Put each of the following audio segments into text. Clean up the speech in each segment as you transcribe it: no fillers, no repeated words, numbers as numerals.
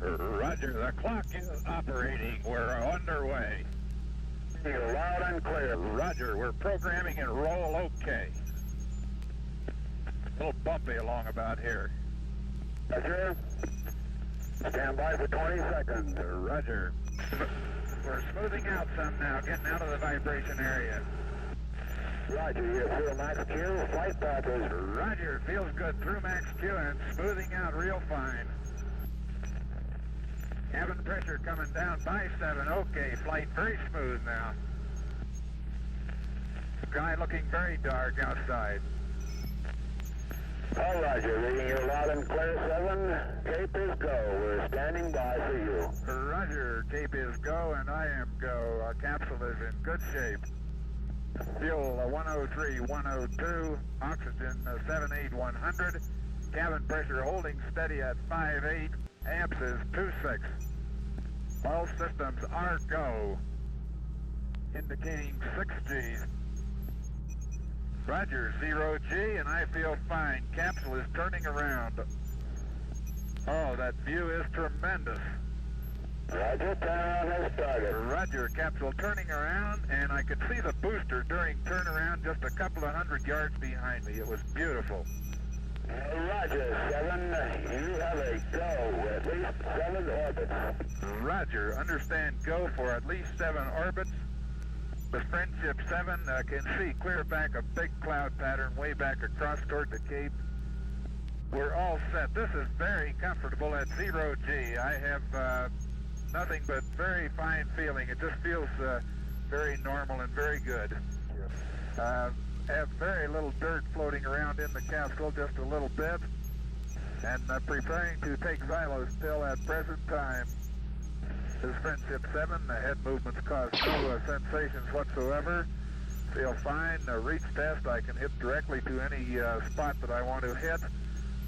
Roger, the clock is operating. We're underway. You're loud and clear. Roger, we're programming and roll okay. A little bumpy along about here. Roger. Stand by for 20 seconds. Roger. We're smoothing out some now, getting out of the vibration area. Roger, you're through max Q, flight path is... Roger, feels good through max Q and smoothing out real fine. Cabin pressure coming down by 7, okay, flight very smooth now. Sky looking very dark outside. All Roger, reading you loud and clear, 7, Cape is go, we're standing by for you. Roger, Cape is go and I am go. Our capsule is in good shape. Fuel 103, 102, oxygen 78,100, cabin pressure holding steady at 5.8, amps is 2.6. All systems are go, indicating 6Gs. Roger, 0G, and I feel fine. Capsule is turning around. Oh, that view is tremendous. Roger, turnaround has started. Roger, capsule turning around, and I could see the booster during turnaround just a couple of 100 yards behind me. It was beautiful. Roger, 7, you have a go, at least 7 orbits. Roger, understand go for at least 7 orbits. The Friendship 7 can see clear back a big cloud pattern way back across toward the Cape. We're all set. This is very comfortable at 0G. I have nothing but very fine feeling. It just feels very normal and very good. Have very little dirt floating around in the capsule, just a little bit. And preparing to take xylos still at present time. This is Friendship 7. The head movements cause no sensations whatsoever. Feel fine. Reach test, I can hit directly to any spot that I want to hit.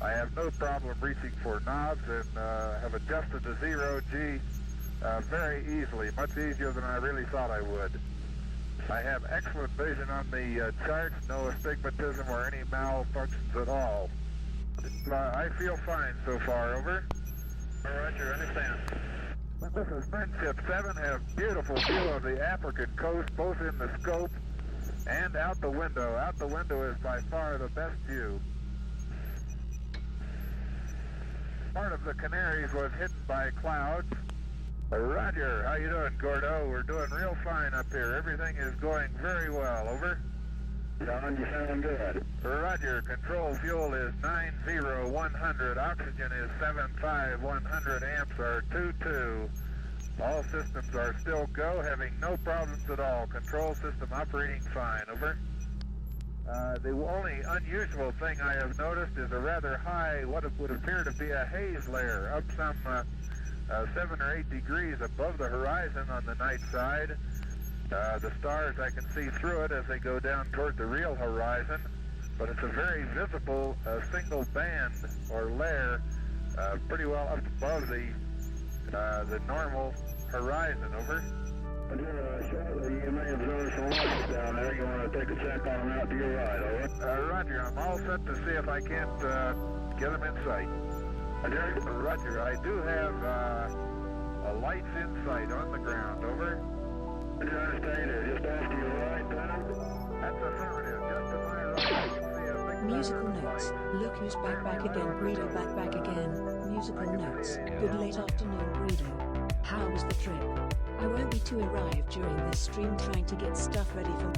I have no problem reaching for knobs and have adjusted to 0G very easily, much easier than I really thought I would. I have excellent vision on the charts, no astigmatism or any malfunctions at all. I feel fine so far, over. Roger, understand. This is Friendship 7, have beautiful view of the African coast, both in the scope and out the window. Out the window is by far the best view. Part of the Canaries was hidden by clouds. Roger, how you doing, Gordo? We're doing real fine up here. Everything is going very well, over. John, you sound good. Roger, control fuel is 90,100, oxygen is 75,100, amps are 22. All systems are still go, having no problems at all. Control system operating fine, over. The only unusual thing I have noticed is a rather high, what would appear to be a haze layer, up some 7 or 8 degrees above the horizon on the night side. The stars, I can see through it as they go down toward the real horizon, but it's a very visible single band or layer pretty well up above the normal horizon, over. Shortly, you may observe some lights down there. You want to take a check on them out to your right, over? Roger, I'm all set to see if I can't get them in sight. Roger, I do have lights in sight on the ground, over. Do you understand? They're just off to your right, then? That's affirmative. Just to my right, I can see a big Musical notes. Look who's back again. Greedo back again. Musical notes. Good late afternoon, Greedo. How was the trip? I won't be too arrived during this stream trying to get stuff ready for...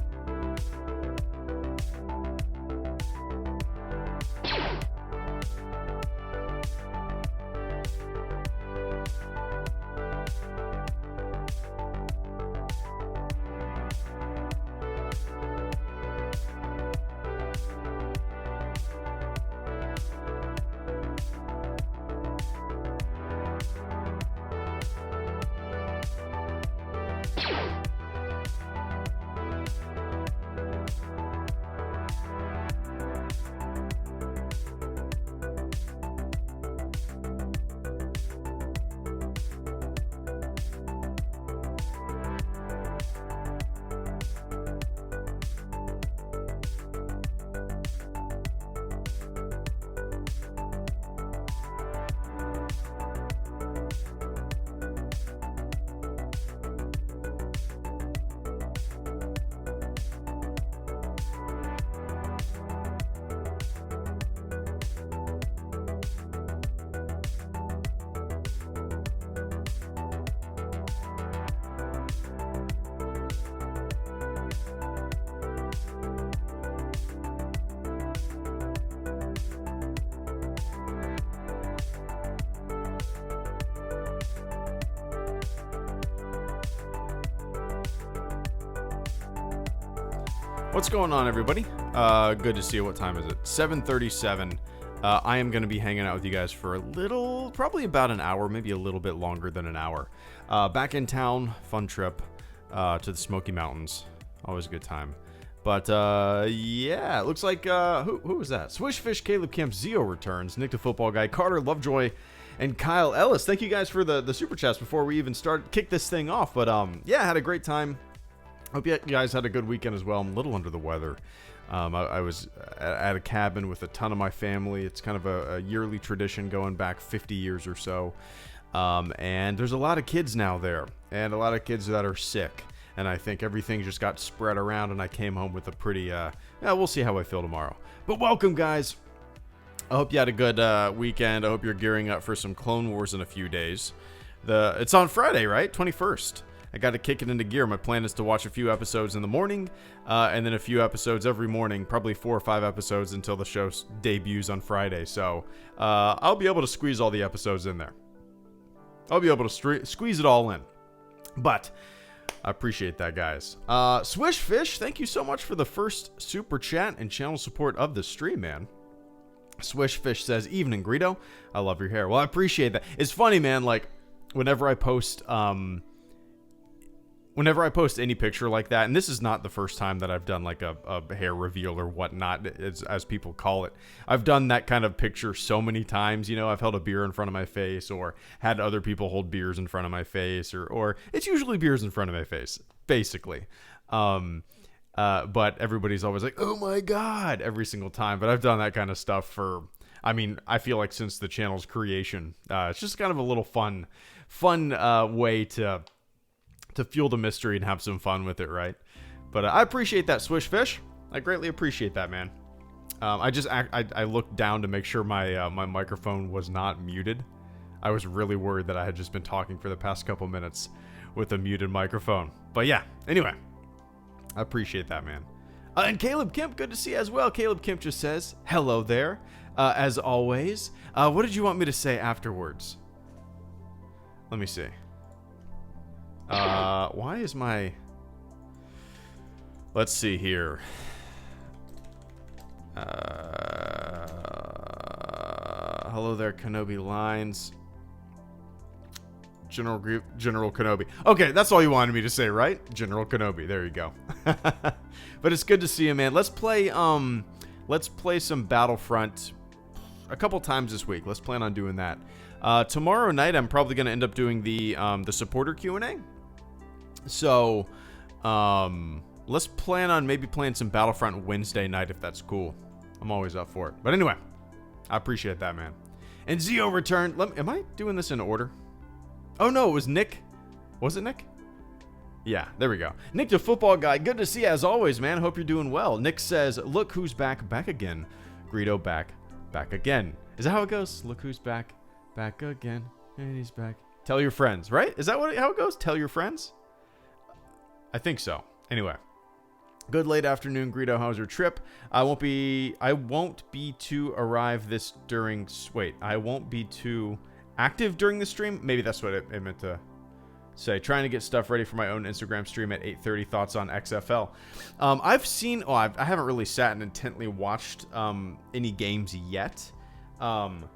What's going on, everybody? Good to see you. What time is it? 7:37. I am going to be hanging out with you guys for a little, probably about an hour, maybe a little bit longer than an hour. Back in town, fun trip to the Smoky Mountains. Always a good time. But yeah, it looks like who was that? Swishfish, Caleb Kemp, Zio returns, Nick the Football Guy, Carter Lovejoy, and Kyle Ellis. Thank you guys for the super chats before we even kick this thing off. But yeah, had a great time. Hope you guys had a good weekend as well. I'm a little under the weather. I was at a cabin with a ton of my family. It's kind of a yearly tradition going back 50 years or so. And there's a lot of kids now there, and a lot of kids that are sick. And I think everything just got spread around, and I came home with a pretty, yeah, we'll see how I feel tomorrow. But welcome, guys. I hope you had a good weekend. I hope you're gearing up for some Clone Wars in a few days. It's on Friday, right? 21st. I got to kick it into gear. My plan is to watch a few episodes in the morning, and then a few episodes every morning, probably 4 or 5 episodes until the show debuts on Friday. So I'll be able to squeeze all the episodes in there. I'll be able to squeeze it all in. But I appreciate that, guys. Swishfish, thank you so much for the first super chat and channel support of the stream, man. Swishfish says, "Evening, Greedo. I love your hair." Well, I appreciate that. It's funny, man. Like, whenever I post any picture like that, and this is not the first time that I've done like a hair reveal or whatnot, as people call it. I've done that kind of picture so many times. You know, I've held a beer in front of my face, or had other people hold beers in front of my face, or it's usually beers in front of my face, basically. But everybody's always like, "Oh my God," every single time. But I've done that kind of stuff for, I feel like since the channel's creation. It's just kind of a little fun way to fuel the mystery and have some fun with it, right? But I appreciate that, Swishfish. I greatly appreciate that, man. I looked down to make sure my microphone was not muted. I was really worried that I had just been talking for the past couple minutes with a muted microphone. But yeah, anyway, I appreciate that, man. And Caleb Kemp, good to see you as well. Caleb Kemp just says, "Hello there," as always. What did you want me to say afterwards? Let me see. Why is my... Let's see here. Hello there, Kenobi Lines. General Kenobi. Okay, that's all you wanted me to say, right? General Kenobi. There you go. But it's good to see you, man. Let's play some Battlefront a couple times this week. Let's plan on doing that. Tomorrow night, I'm probably going to end up doing the supporter Q&A. So, let's plan on maybe playing some Battlefront Wednesday night if that's cool. I'm always up for it. But anyway, I appreciate that, man. And Zio returned. Am I doing this in order? Oh, no, it was Nick. Was it Nick? Yeah, there we go. Nick the Football Guy, good to see you as always, man. Hope you're doing well. Nick says, "Look who's back again. Greedo back again." Is that how it goes? Look who's back again, and he's back. Tell your friends, right? Is that how it goes? Tell your friends? I think so. Anyway, good late afternoon, Greedo. How's your trip? I won't be too active during the stream. Maybe that's what it meant to say. Trying to get stuff ready for my own Instagram stream at 8:30. Thoughts on XFL? I haven't really sat and intently watched any games yet. Crap.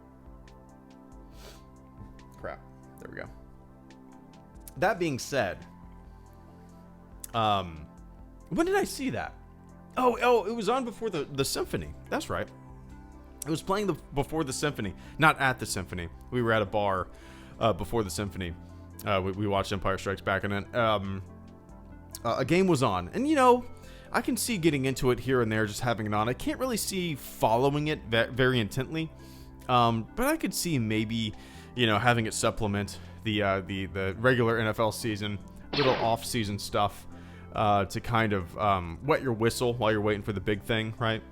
There we go. That being said, when did I see that? Oh, it was on before the symphony. That's right. It was playing before the symphony, not at the symphony. We were at a bar before the symphony. We watched Empire Strikes Back, and then a game was on. And, you know, I can see getting into it here and there, just having it on. I can't really see following it very intently, but I could see maybe, you know, having it supplement the regular NFL season, little off-season stuff to kind of wet your whistle while you're waiting for the big thing, right?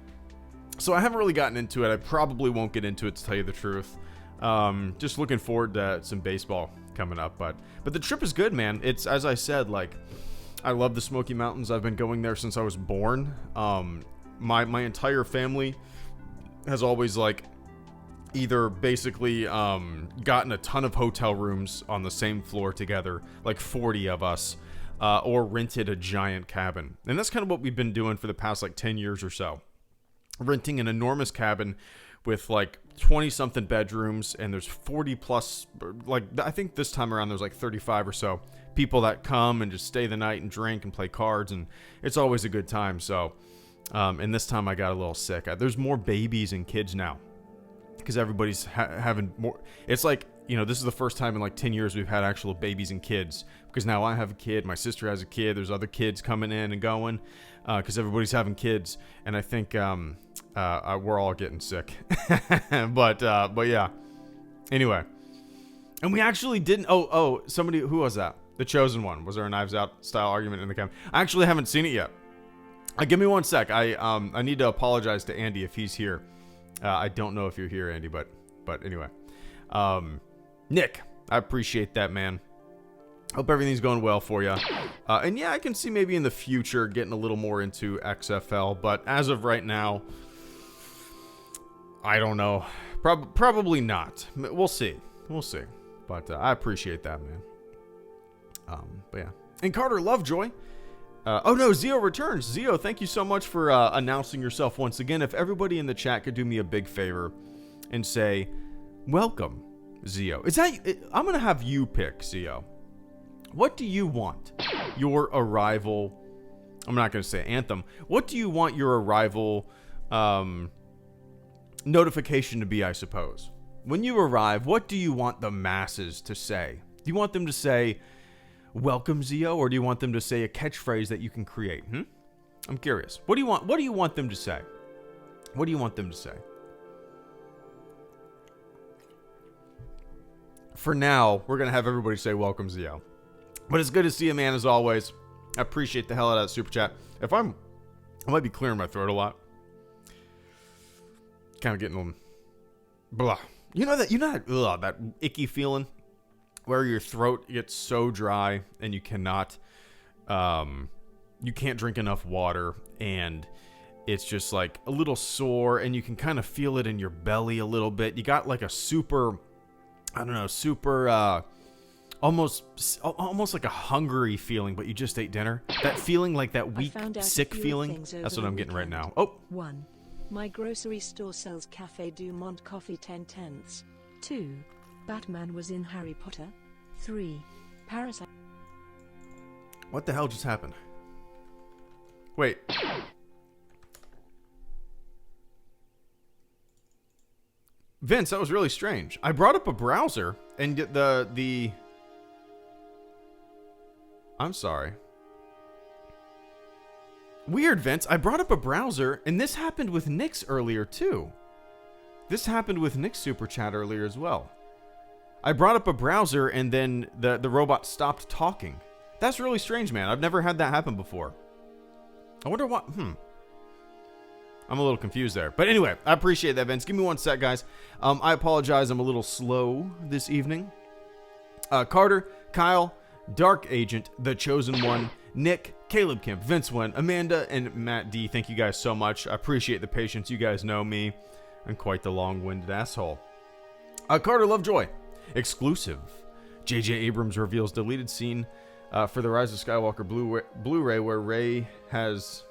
So I haven't really gotten into it. I probably won't get into it, to tell you the truth. Just looking forward to some baseball coming up, but the trip is good, man. It's, as I said, like, I love the Smoky Mountains. I've been going there since I was born. My entire family has always, like, either basically gotten a ton of hotel rooms on the same floor together, like 40 of us, or rented a giant cabin. And that's kind of what we've been doing for the past like 10 years or so. Renting an enormous cabin with like 20 something bedrooms, and there's 40 plus, like I think this time around there's like 35 or so people that come and just stay the night and drink and play cards, and it's always a good time. So and this time I got a little sick. There's more babies and kids now because everybody's having more. It's like, you know, this is the first time in like 10 years we've had actual babies and kids, because now I have a kid, my sister has a kid, there's other kids coming in and going because everybody's having kids, and I think we're all getting sick. but yeah. Anyway, and we actually didn't. Oh, somebody, who was that? The Chosen One. Was there a Knives Out style argument in the camp? I actually haven't seen it yet. Give me one sec. I need to apologize to Andy if he's here. I don't know if you're here, Andy, but anyway. Nick, I appreciate that, man. Hope everything's going well for you. And yeah, I can see maybe in the future getting a little more into XFL, but as of right now, I don't know. Probably not. We'll see. But I appreciate that, man. But yeah. And Carter Lovejoy. Oh no, Zio returns. Zio, thank you so much for announcing yourself once again. If everybody in the chat could do me a big favor and say, welcome, Zio. I'm going to have you pick, Zio. What do you want your arrival? I'm not going to say anthem. What do you want your arrival notification to be, I suppose? When you arrive, what do you want the masses to say? Do you want them to say, welcome, Zio, or do you want them to say a catchphrase that you can create? I'm curious. What do you want them to say? What do you want them to say? For now, we're going to have everybody say welcome, Zio. But it's good to see you, man, as always. I appreciate the hell out of that super chat. I might be clearing my throat a lot. Kind of getting them, blah. You know that icky feeling where your throat gets so dry and you can't drink enough water, and it's just like a little sore, and you can kind of feel it in your belly a little bit. You got like a almost like a hungry feeling, but you just ate dinner. That feeling, like that weak, sick feeling. That's what I'm getting right now. 1. My grocery store sells Café du Monde coffee 10/10. 2. Batman was in Harry Potter. 3. Parasite. What the hell just happened? Wait. Vince, that was really strange. I brought up a browser and get the I'm sorry. Weird, Vince. I brought up a browser, and this happened with Nick's earlier, too. This happened with Nick's super chat earlier as well. I brought up a browser, and then the robot stopped talking. That's really strange, man. I've never had that happen before. I wonder what... I'm a little confused there. But anyway, I appreciate that, Vince. Give me one sec, guys. I apologize. I'm a little slow this evening. Carter, Kyle, Dark Agent, The Chosen One, Nick, Caleb Kemp, Vince Wynn, Amanda, and Matt D. Thank you guys so much. I appreciate the patience. You guys know me. I'm quite the long-winded asshole. Carter Lovejoy, exclusive. J.J. Abrams reveals deleted scene for the Rise of Skywalker Blu-ray where Rey has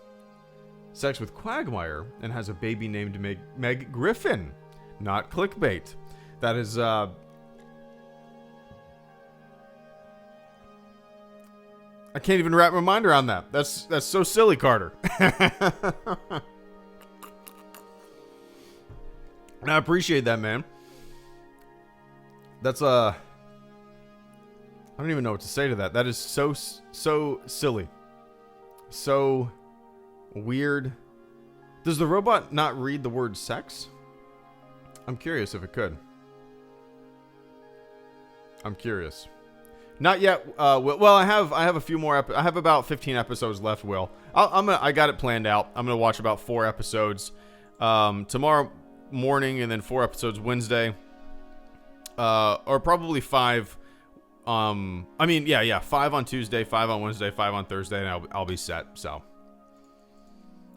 sex with Quagmire and has a baby named Meg Griffin. Not clickbait. That is... I can't even wrap my mind around that. That's so silly, Carter. And I appreciate that, man. That's I don't even know what to say to that. That is so silly. So weird. Does the robot not read the word sex? I'm curious if it could. I'm curious. Not yet. Well, I have a few more. I have about 15 episodes left. Will I got it planned out. I'm gonna watch about 4 episodes tomorrow morning, and then 4 episodes Wednesday, or probably 5. 5 on Tuesday, 5 on Wednesday, 5 on Thursday, and I'll be set. So.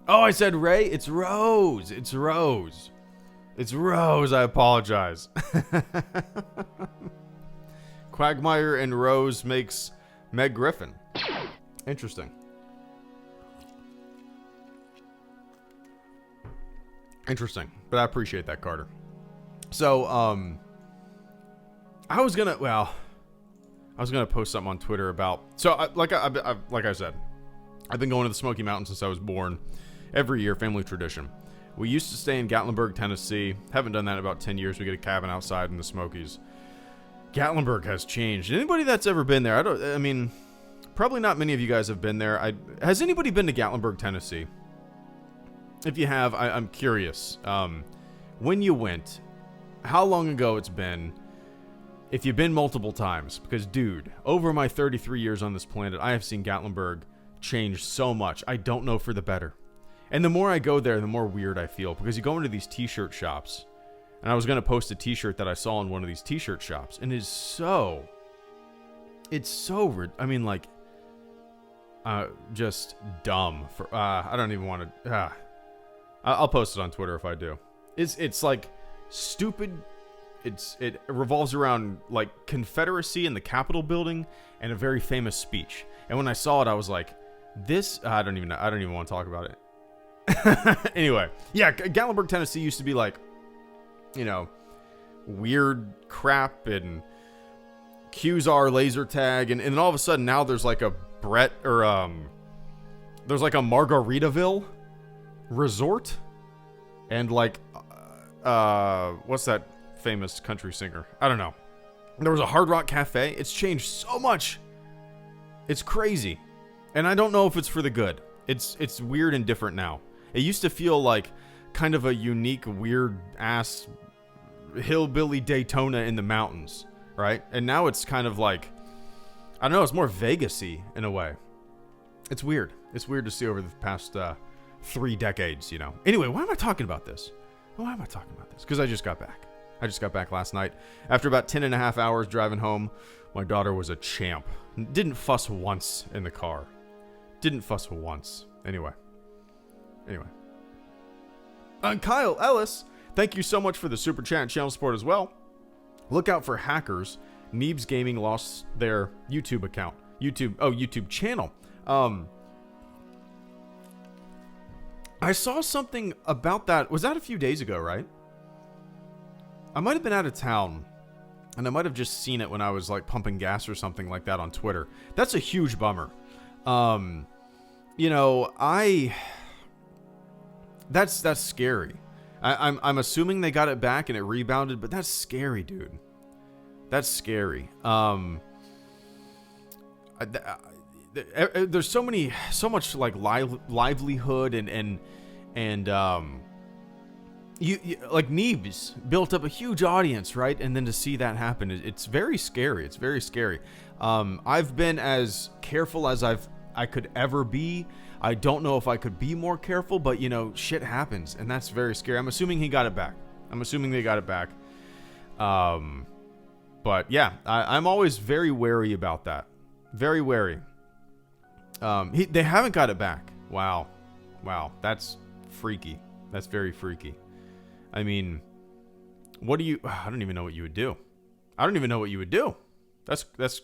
Oh, I said Ray. It's Rose. It's Rose. It's Rose. I apologize. Quagmire and Rose makes Meg Griffin. Interesting. Interesting. But I appreciate that, Carter. So, I was gonna post something on Twitter about, like I said, I've been going to the Smoky Mountains since I was born. Every year, family tradition. We used to stay in Gatlinburg, Tennessee. Haven't done that in about 10 years. We get a cabin outside in the Smokies. Gatlinburg has changed. Anybody that's ever been there, I mean, probably not many of you guys have been there. Has anybody been to Gatlinburg, Tennessee? If you have, I'm curious. When you went, how long ago it's been, if you've been multiple times. Because, dude, over my 33 years on this planet, I have seen Gatlinburg change so much. I don't know for the better. And the more I go there, the more weird I feel. Because you go into these t-shirt shops. And I was going to post a t-shirt that I saw in one of these t-shirt shops. And it's so, I mean, like, just dumb. I don't even want to, I'll post it on Twitter if I do. It's like stupid. It revolves around like Confederacy and the Capitol building and a very famous speech. And when I saw it, I was like, this, I don't even want to talk about it. Anyway, yeah, Gatlinburg, Tennessee used to be like, you know, weird crap and Qzar laser tag. And then all of a sudden now there's like a there's like a Margaritaville resort. And like, what's that famous country singer? I don't know. There was a Hard Rock Cafe. It's changed so much. It's crazy. And I don't know if it's for the good. It's weird and different now. It used to feel like kind of a unique, weird ass hillbilly Daytona in the mountains, right? And now it's kind of like, I don't know, it's more Vegas-y in a way. It's weird. It's weird to see over the past 3 decades, you know. Anyway, why am I talking about this? Why am I talking about this? Because I just got back. I just got back last night. After about 10 and a half hours driving home, my daughter was a champ. Didn't fuss once in the car. Didn't fuss once. Anyway. Kyle Ellis, thank you so much for the super chat and channel support as well. Look out for hackers. Neebs Gaming lost their YouTube account. YouTube channel. I saw something about that. Was that a few days ago, right? I might have been out of town, and I might have just seen it when I was like pumping gas or something like that on Twitter. That's a huge bummer. You know, that's scary. I'm assuming they got it back and it rebounded, but that's scary, dude. That's scary. There's so much like livelihood and you like Neebs built up a huge audience, right? And then to see that happen, it's very scary. It's very scary. I've been as careful as I could ever be. I don't know if I could be more careful, but you know, shit happens, and that's very scary. I'm assuming he got it back. I'm assuming they got it back. But yeah, I'm always very wary about that. Very wary. They haven't got it back. Wow, that's freaky. That's very freaky. I mean, I don't even know what you would do. That's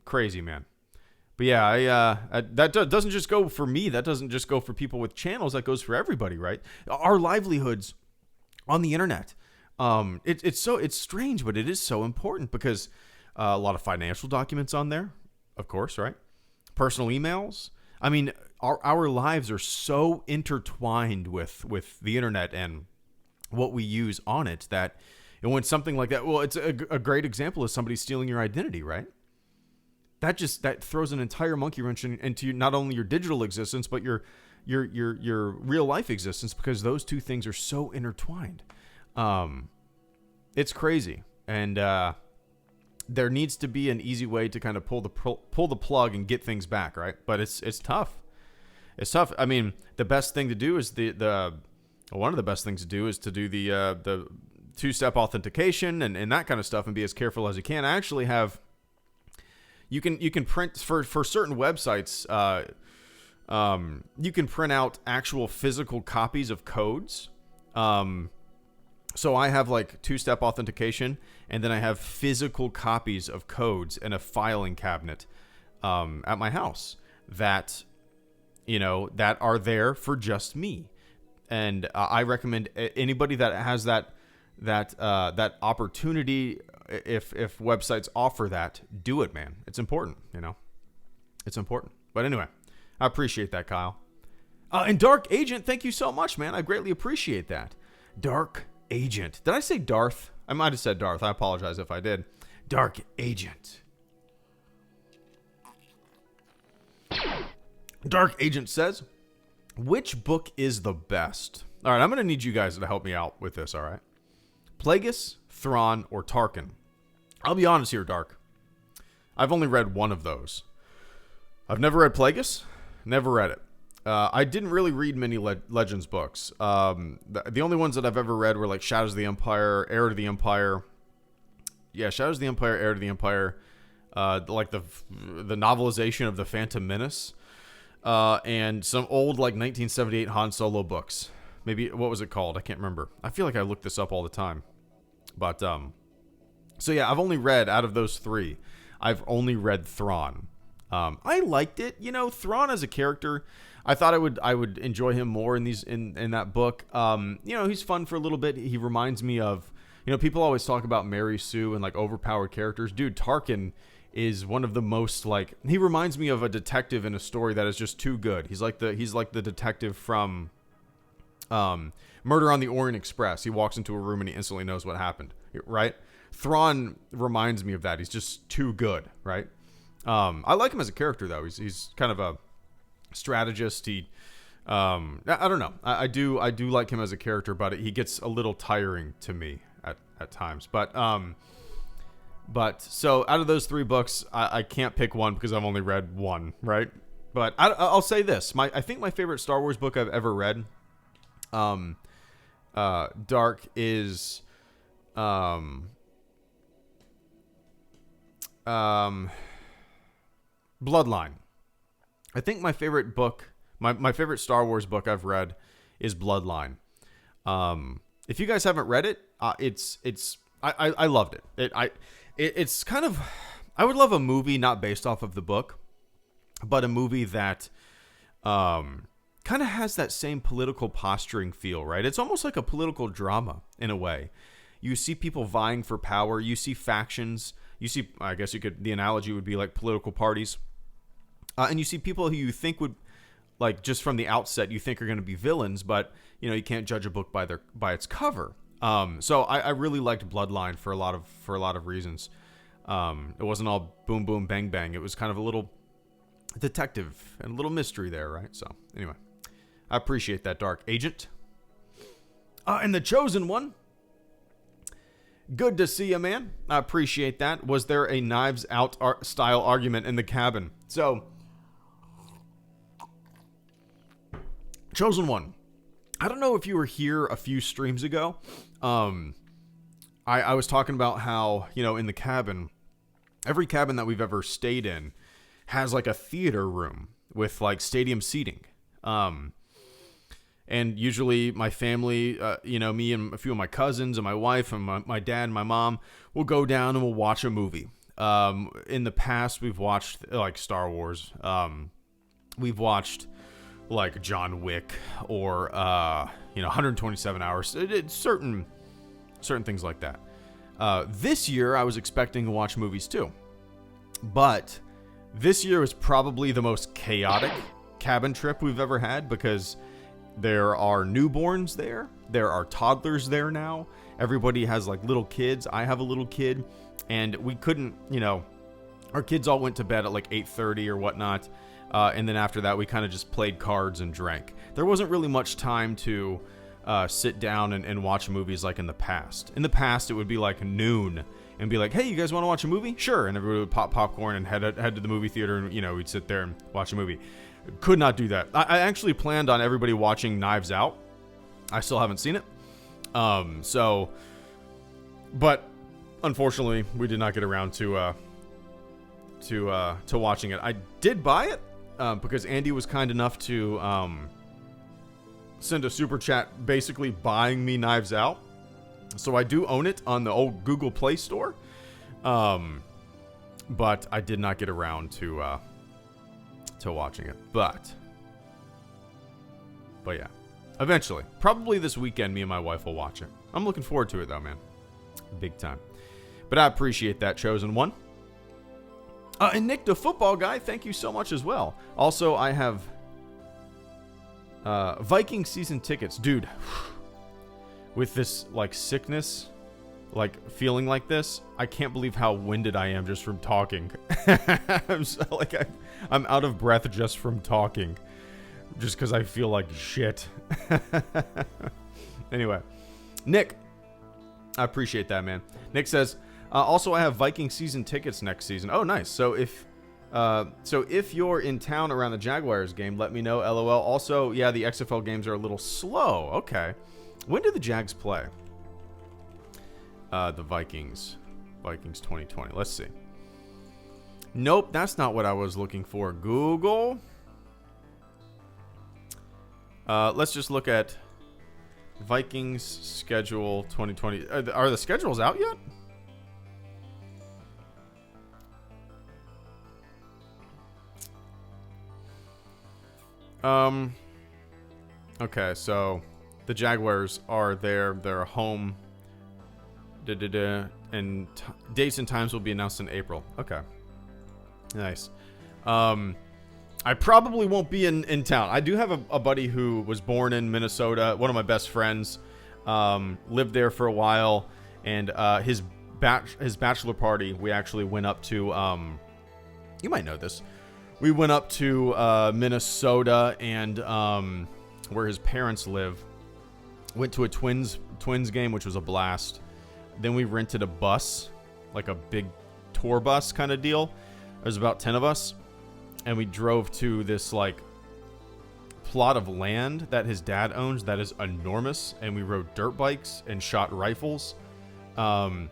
crazy, man. But yeah, that doesn't just go for me. That doesn't just go for people with channels. That goes for everybody, right? Our livelihoods on the internet. It's strange, but it is so important because a lot of financial documents on there, of course, right? Personal emails. I mean, our lives are so intertwined with the internet and what we use on it that, and when something like that, well, it's a great example of somebody stealing your identity, right? That throws an entire monkey wrench into not only your digital existence, but your real life existence, because those two things are so intertwined. It's crazy. And, there needs to be an easy way to kind of pull the plug and get things back, right? But it's tough. It's tough. I mean, the best thing to do is one of the best things to do is to do the two-step authentication and that kind of stuff, and be as careful as you can. I actually have, you can print for certain websites, you can print out actual physical copies of codes. So I have like two-step authentication, and then I have physical copies of codes in a filing cabinet at my house that, that are there for just me. And I recommend anybody that has that opportunity, if websites offer that, do it, man. It's important, It's important. But anyway, I appreciate that, Kyle. And Dark Agent, thank you so much, man. I greatly appreciate that. Dark Agent. Did I say Darth? I might have said Darth. I apologize if I did. Dark Agent. Dark Agent says, which book is the best? All right, I'm going to need you guys to help me out with this, all right? Plagueis, Thrawn, or Tarkin? I'll be honest here, Dark. I've only read one of those. I've never read Plagueis. Never read it. I didn't really read many Legends books. The only ones that I've ever read were like Shadows of the Empire, Heir to the Empire. Yeah, Shadows of the Empire, Heir to the Empire. Like the novelization of The Phantom Menace. And some old like 1978 Han Solo books. Maybe, what was it called? I can't remember. I feel like I look this up all the time. But, so yeah, I've only read, out of those three, I've only read Thrawn. I liked it. Thrawn as a character, I thought I would enjoy him more in that book. He's fun for a little bit. He reminds me of, people always talk about Mary Sue and like overpowered characters. Dude, Tarkin is one of the most he reminds me of a detective in a story that is just too good. He's like the detective from Murder on the Orient Express. He walks into a room and he instantly knows what happened, right? Thrawn reminds me of that. He's just too good, right? I like him as a character though. He's kind of a strategist. I don't know. I do like him as a character, but he gets a little tiring to me at times. But so out of those three books, I can't pick one because I've only read one, right? But I'll say this. I think my favorite Star Wars book I've ever read, Dark, is Bloodline. I think my favorite book, my favorite Star Wars book I've read is Bloodline. If you guys haven't read it, I loved it. It's kind of, I would love a movie not based off of the book, but a movie that kind of has that same political posturing feel, right? It's almost like a political drama in a way. You see people vying for power. You see factions. You see, I guess the analogy would be like political parties. And you see people who you think would, like, just from the outset, you think are going to be villains, but, you can't judge a book by its cover. So I really liked Bloodline for a lot of reasons. It wasn't all boom, boom, bang, bang. It was kind of a little detective and a little mystery there, right? So anyway, I appreciate that, Dark Agent. And the Chosen One. Good to see you, man. I appreciate that. Was there a Knives Out style argument in the cabin? So, Chosen One. I don't know if you were here a few streams ago. I was talking about how, in the cabin, every cabin that we've ever stayed in has like a theater room with like stadium seating. And usually my family, me and a few of my cousins and my wife and my dad and my mom will go down and we'll watch a movie. In the past, we've watched like Star Wars. We've watched like John Wick or 127 Hours. Certain things like that. This year, I was expecting to watch movies too, but this year was probably the most chaotic cabin trip we've ever had because there are newborns there. There are toddlers there now. Everybody has like little kids. I have a little kid, and we couldn't, our kids all went to bed at like 8:30 or whatnot. And then after that, we kind of just played cards and drank. There wasn't really much time to sit down and watch movies like in the past. In the past, it would be like noon and be like, hey, you guys want to watch a movie? Sure. And everybody would pop popcorn and head to the movie theater and, we'd sit there and watch a movie. Could not do that. I actually planned on everybody watching Knives Out. I still haven't seen it. But unfortunately, we did not get around to watching it. I did buy it because Andy was kind enough to send a super chat basically buying me Knives Out. So I do own it on the old Google Play Store. But I did not get around to to watching it. But yeah, eventually, probably this weekend, me and my wife will watch it. I'm looking forward to it though, man. Big time. But I appreciate that, Chosen One. And Nick, the football guy, thank you so much as well. Also, I have Viking season tickets. Dude, with this, like, sickness, like, feeling like this, I can't believe how winded I am just from talking. I'm out of breath just from talking. Just because I feel like shit. Anyway, Nick, I appreciate that, man. Nick says, also I have Viking season tickets next season. Oh, nice. So if you're in town around the Jaguars game, let me know. LOL. Also, yeah, the XFL games are a little slow. Okay. When do the Jags play? The Vikings. Vikings 2020. Let's see. Nope, that's not what I was looking for. Google. Let's just look at Vikings schedule 2020. Are the schedules out yet? Okay, so the Jaguars are there. They're home. And dates and times will be announced in April. Okay. Nice. I probably won't be in town. I do have a buddy who was born in Minnesota. One of my best friends lived there for a while. And his bachelor party, we actually went up to... you might know this. We went up to Minnesota and where his parents live. Went to a Twins game, which was a blast. Then we rented a bus, like a big tour bus kind of deal. There's about 10 of us. And we drove to this, like, plot of land that his dad owns that is enormous. And we rode dirt bikes and shot rifles. And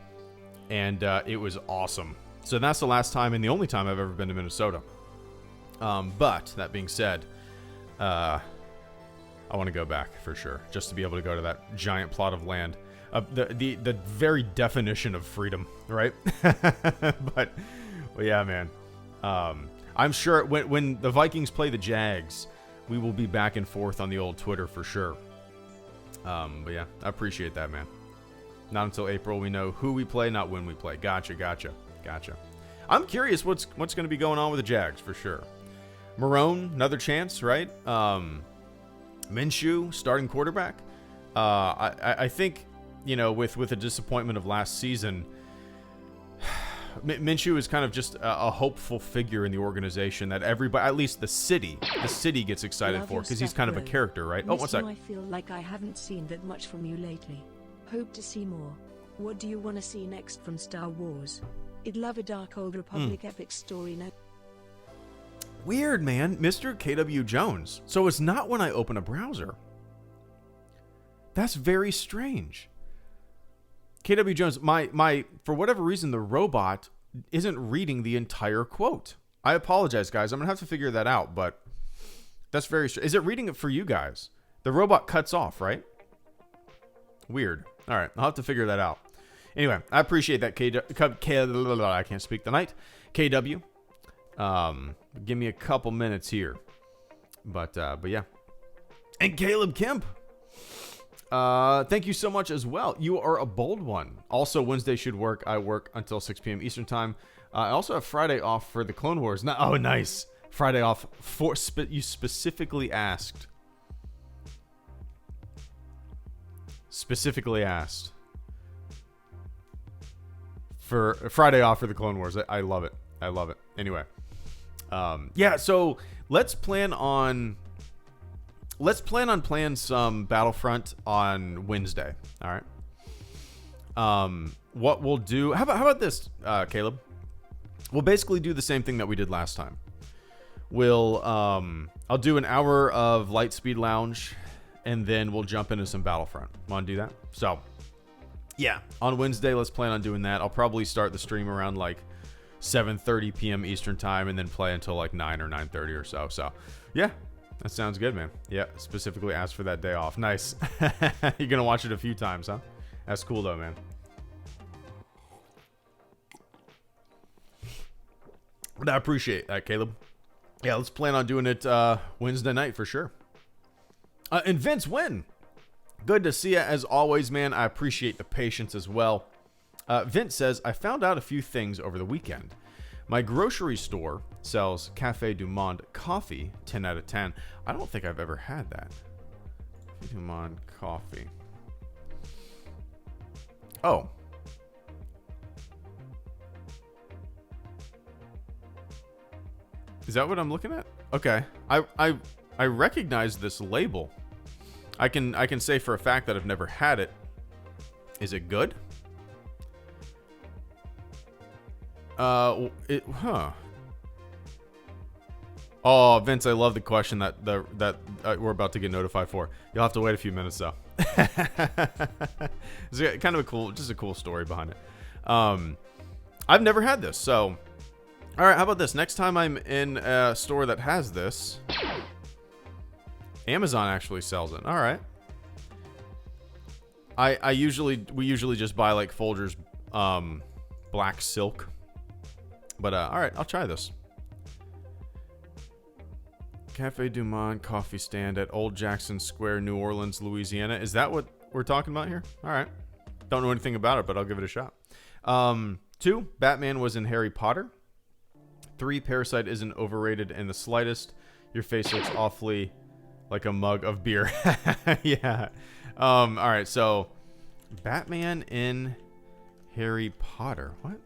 it was awesome. So that's the last time and the only time I've ever been to Minnesota. But that being said, I want to go back for sure, just to be able to go to that giant plot of land, the very definition of freedom, right? but yeah, man. I'm sure when the Vikings play the Jags, we will be back and forth on the old Twitter for sure. But yeah, I appreciate that, man. Not until April we know who we play, not when we play. Gotcha. I'm curious what's going to be going on with the Jags for sure. Marone, another chance, right? Minshew, starting quarterback. I think, with the disappointment of last season, Minshew is kind of just a hopeful figure in the organization that everybody, at least the city gets excited for, because he's kind of a character, right? Oh, what's that? I feel like I haven't seen that much from you lately. Hope to see more. What do you want to see next from Star Wars? I'd love a Dark Old Republic epic story now. Weird, man. Mr. KW Jones. So it's not when I open a browser. That's very strange. KW Jones, my for whatever reason, the robot isn't reading the entire quote. I apologize, guys. I'm going to have to figure that out, but that's very strange. Is it reading it for you guys? The robot cuts off, right? Weird. All right. I'll have to figure that out. Anyway, I appreciate that, I can't speak tonight. KW. Give me a couple minutes here. But yeah. And Caleb Kemp. Thank you so much as well. You are a bold one. Also, Wednesday should work. I work until 6 p.m. Eastern time. I also have Friday off for the Clone Wars. Oh, nice. Friday off for you specifically asked. For Friday off for the Clone Wars. I love it. Anyway. Yeah, so let's plan on playing some Battlefront on Wednesday. All right. What we'll do, how about this, Caleb? We'll basically do the same thing that we did last time. I'll do an hour of Lightspeed Lounge, and then we'll jump into some Battlefront. Want to do that? So, yeah, on Wednesday, let's plan on doing that. I'll probably start the stream around like 7:30 p.m. Eastern time, and then play until like 9 or 9:30 or so. So, yeah, that sounds good, man. Yeah, specifically asked for that day off. Nice. You're gonna watch it a few times, huh? That's cool though, man. But I appreciate that, Caleb. Yeah, let's plan on doing it Wednesday night for sure. And Vince, when? Good to see you as always, man. I appreciate the patience as well. Vince says, I found out a few things over the weekend. My grocery store sells Café du Monde coffee, 10 out of 10. I don't think I've ever had that. Café du Monde coffee. Oh. Is that what I'm looking at? Okay. I recognize this label. I can say for a fact that I've never had it. Is it good? Huh. Oh, Vince, I love the question that we're about to get notified for. You'll have to wait a few minutes though. It's kind of a cool story behind it. I've never had this, so all right. How about this? Next time I'm in a store that has this, Amazon actually sells it. All right. We usually just buy like Folgers, black silk. But all right, I'll try this. Café du Monde coffee stand at Old Jackson Square, New Orleans, Louisiana. Is that what we're talking about here? All right. Don't know anything about it, but I'll give it a shot. 2, Batman was in Harry Potter. 3, Parasite isn't overrated in the slightest. Your face looks awfully like a mug of beer. Yeah. All right, so Batman in Harry Potter. What?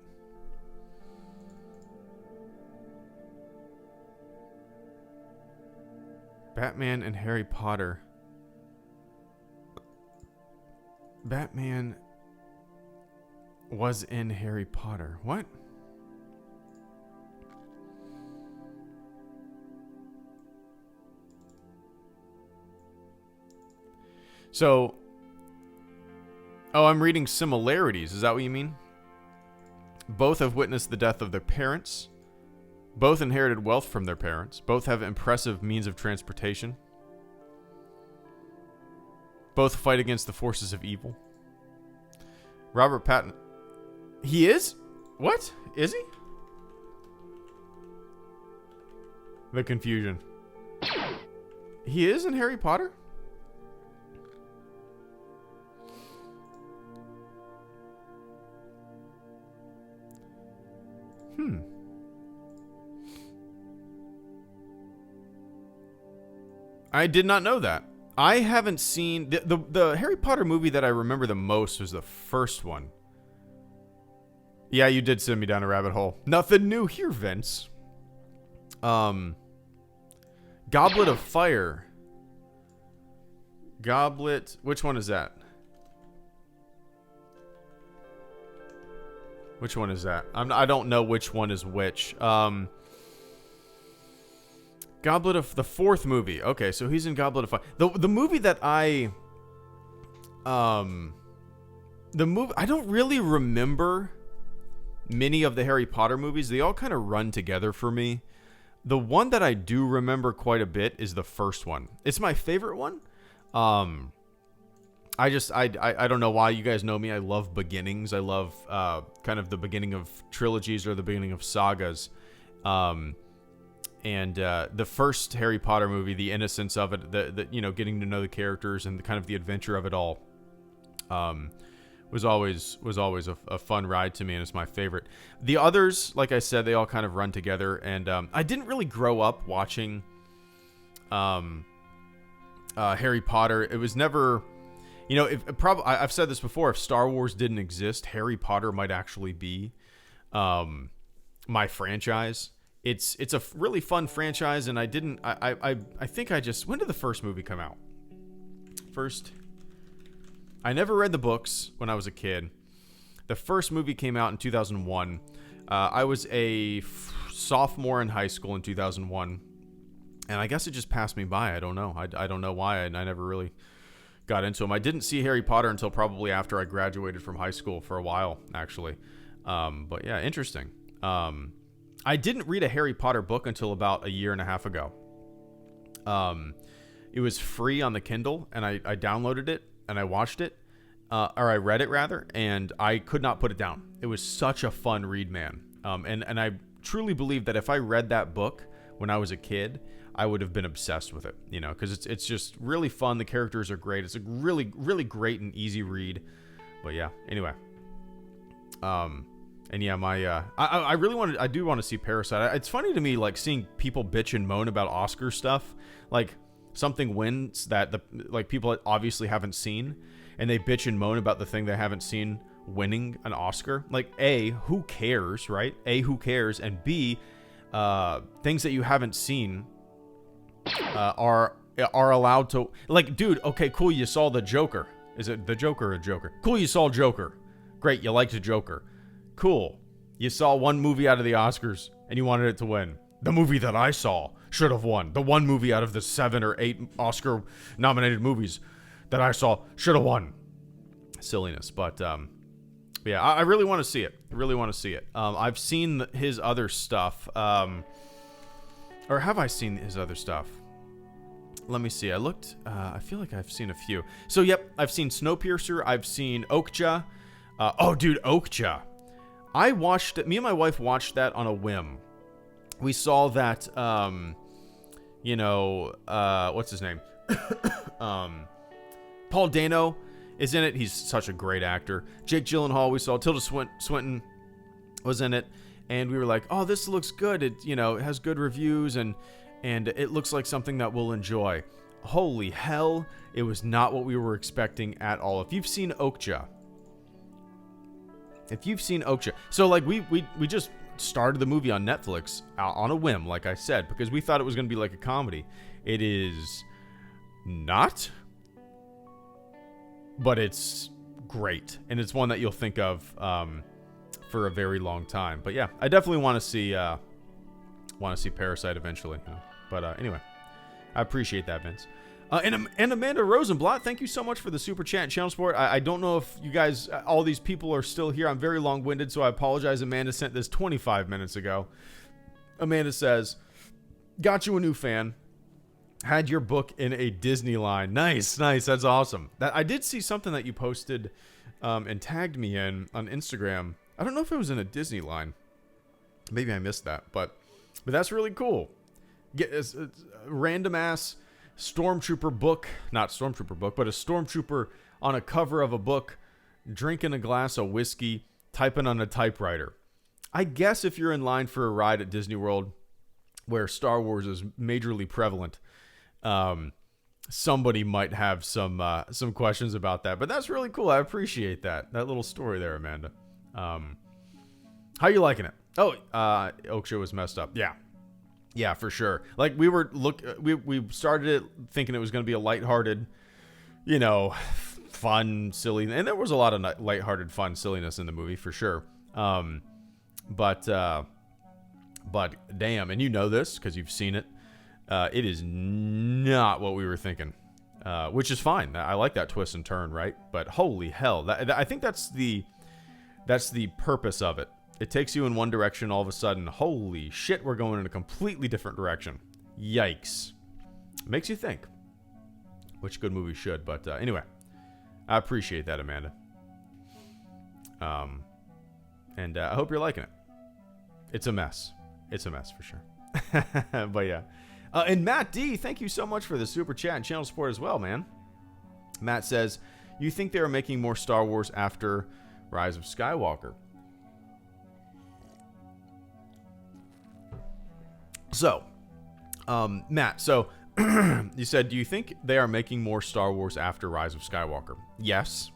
Batman and Harry Potter. Batman was in Harry Potter. What? So, oh, I'm reading similarities. Is that what you mean? Both have witnessed the death of their parents. Both inherited wealth from their parents. Both have impressive means of transportation. Both fight against the forces of evil. Robert Pattinson. He is? What? Is he? The confusion. He is in Harry Potter? I did not know that. I haven't seen the Harry Potter movie that I remember the most was the first one. Yeah, you did send me down a rabbit hole. Nothing new here, Vince. Goblet of Fire. Goblet. Which one is that? Which one is that? I don't know which one is which. Goblet of the fourth movie. Okay, so he's in Goblet of Fire. The movie that I don't really remember many of the Harry Potter movies. They all kind of run together for me. The one that I do remember quite a bit is the first one. It's my favorite one. I don't know why. You guys know me. I love beginnings. I love kind of the beginning of trilogies or the beginning of sagas. And the first Harry Potter movie, the innocence of it, the getting to know the characters and the kind of the adventure of it all, was always a fun ride to me, and it's my favorite. The others, like I said, they all kind of run together, and I didn't really grow up watching Harry Potter. It was never, I've said this before. If Star Wars didn't exist, Harry Potter might actually be my franchise. It's a really fun franchise, and I think when did the first movie come out? I never read the books when I was a kid. The first movie came out in 2001. I was a sophomore in high school in 2001, and I guess it just passed me by. I don't know. I don't know why. I never really got into them. I didn't see Harry Potter until probably after I graduated from high school for a while, actually. But yeah, interesting. I didn't read a Harry Potter book until about a year and a half ago. It was free on the Kindle, and I downloaded it, and I watched it, or I read it rather, and I could not put it down. It was such a fun read, man. And I truly believe that if I read that book when I was a kid, I would have been obsessed with it, you know, because it's just really fun. The characters are great. It's a really, really great and easy read. But yeah, anyway. And yeah, I do want to see Parasite. It's funny to me, like, seeing people bitch and moan about Oscar stuff. Like, something wins that people obviously haven't seen, and they bitch and moan about the thing they haven't seen winning an Oscar. Like, A, who cares, right? A, who cares? And B, things that you haven't seen are allowed to, like, dude, okay, cool, you saw the Joker. Is it the Joker or Joker? Cool, you saw Joker. Great, you liked the Joker. Cool. You saw one movie out of the Oscars and you wanted it to win. The movie that I saw should have won. The one movie out of the 7 or 8 Oscar nominated movies that I saw should have won. Silliness. But yeah, I really want to see it. I really want to see it. I've seen his other stuff. Or have I seen his other stuff? Let me see. I looked. I feel like I've seen a few. So, yep, I've seen Snowpiercer. I've seen Okja. Oh, dude, Okja. I watched it. Me and my wife watched that on a whim. We saw that, what's his name? Paul Dano is in it. He's such a great actor. Jake Gyllenhaal, we saw. Tilda Swinton was in it. And we were like, oh, this looks good. It, it has good reviews and it looks like something that we'll enjoy. Holy hell, it was not what we were expecting at all. If you've seen Okja. So, like, we just started the movie on Netflix on a whim, like I said, because we thought it was going to be like a comedy. It is not, but it's great. And it's one that you'll think of for a very long time. But yeah, I definitely want to see Parasite eventually. But anyway, I appreciate that, Vince. And Amanda Rosenblatt, thank you so much for the super chat and channel support. I don't know if you guys, all these people are still here. I'm very long-winded, so I apologize. Amanda sent this 25 minutes ago. Amanda says, got you a new fan. Had your book in a Disney line. Nice. That's awesome. I did see something that you posted and tagged me in on Instagram. I don't know if it was in a Disney line. Maybe I missed that, but that's really cool. Get a random-ass stormtrooper book, not stormtrooper book, but a stormtrooper on a cover of a book, drinking a glass of whiskey, typing on a typewriter. I guess if you're in line for a ride at Disney World, where Star Wars is majorly prevalent, somebody might have some questions about that. But that's really cool. I appreciate that little story there, Amanda. How you liking it? Oh, Oakshow was messed up. Yeah, for sure. Like, we started it thinking it was going to be a lighthearted, fun, silly, and there was a lot of lighthearted, fun silliness in the movie for sure. But damn, and you know this because you've seen it. It is not what we were thinking, which is fine. I like that twist and turn, right? But holy hell, I think that's the purpose of it. It takes you in one direction, all of a sudden, holy shit, we're going in a completely different direction. Yikes. Makes you think. Which good movie should, but anyway. I appreciate that, Amanda. And I hope you're liking it. It's a mess. It's a mess, for sure. But yeah. And Matt D, thank you so much for the super chat and channel support as well, man. Matt says, you think they are making more Star Wars after Rise of Skywalker? So, Matt, you said, do you think they are making more Star Wars after Rise of Skywalker? Yes.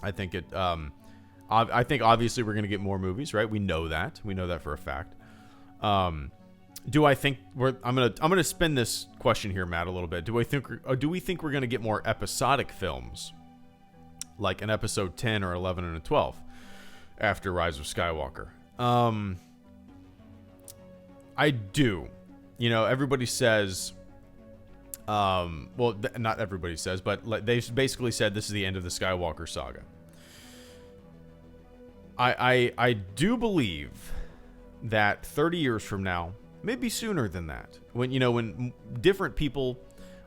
I think it, I think obviously we're going to get more movies, right? We know that. We know that for a fact. Do I think I'm going to spin this question here, Matt, a little bit. Do we think we're going to get more episodic films? Like an episode 10 or 11 and a 12 after Rise of Skywalker? I do. Everybody says, not everybody says, but they've basically said this is the end of the Skywalker saga. I do believe that 30 years from now, maybe sooner than that, when different people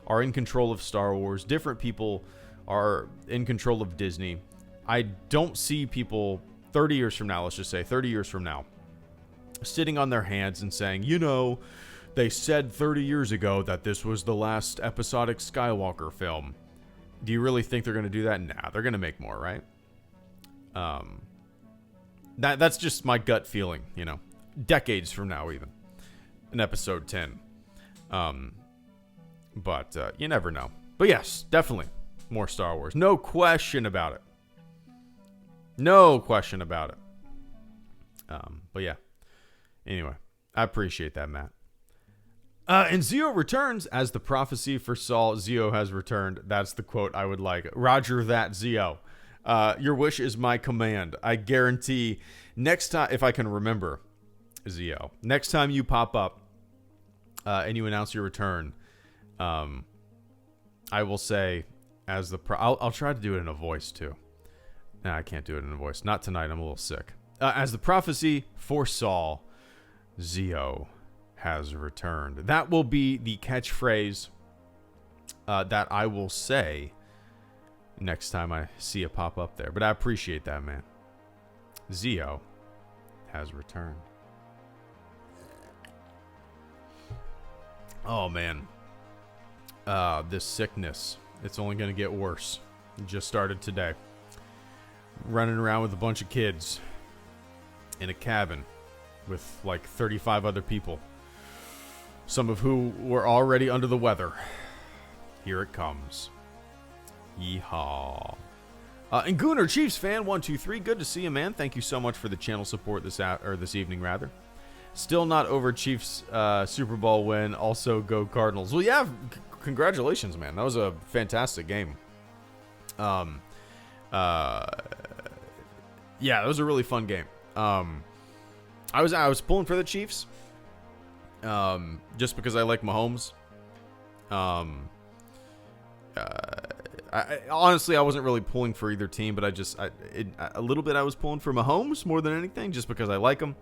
are in control of Star Wars, different people are in control of Disney, I don't see people 30 years from now, let's just say 30 years from now, sitting on their hands and saying, they said 30 years ago that this was the last episodic Skywalker film. Do you really think they're going to do that? Nah, they're going to make more, right? That's just my gut feeling, you know. Decades from now, even. In episode 10. But you never know. But yes, definitely more Star Wars. No question about it. No question about it. But yeah. Anyway, I appreciate that, Matt. And Zio returns as the prophecy for Saul. Zio has returned. That's the quote I would like. Roger that, Zio. Your wish is my command. I guarantee next time, if I can remember, Zio, next time you pop up and you announce your return, I will say as the I'll try to do it in a voice too. Nah, I can't do it in a voice. Not tonight. I'm a little sick. As the prophecy for Saul, Zio has returned. That will be the catchphrase that I will say next time I see it pop up there. But I appreciate that, man. Zio has returned. Oh, man. This sickness, it's only going to get worse. It just started today. Running around with a bunch of kids in a cabin with like 35 other people, some of who were already under the weather. Here it comes. Yeehaw. And Gooner Chiefs fan 123, good to see you, man. Thank you so much for the channel support this evening, rather. Still not over Chiefs Super Bowl win. Also, go Cardinals. Well, yeah, congratulations, man. That was a fantastic game. Yeah, that was a really fun game. I was pulling for the Chiefs, just because I like Mahomes. Honestly, I wasn't really pulling for either team, but a little bit I was pulling for Mahomes more than anything, just because I like him.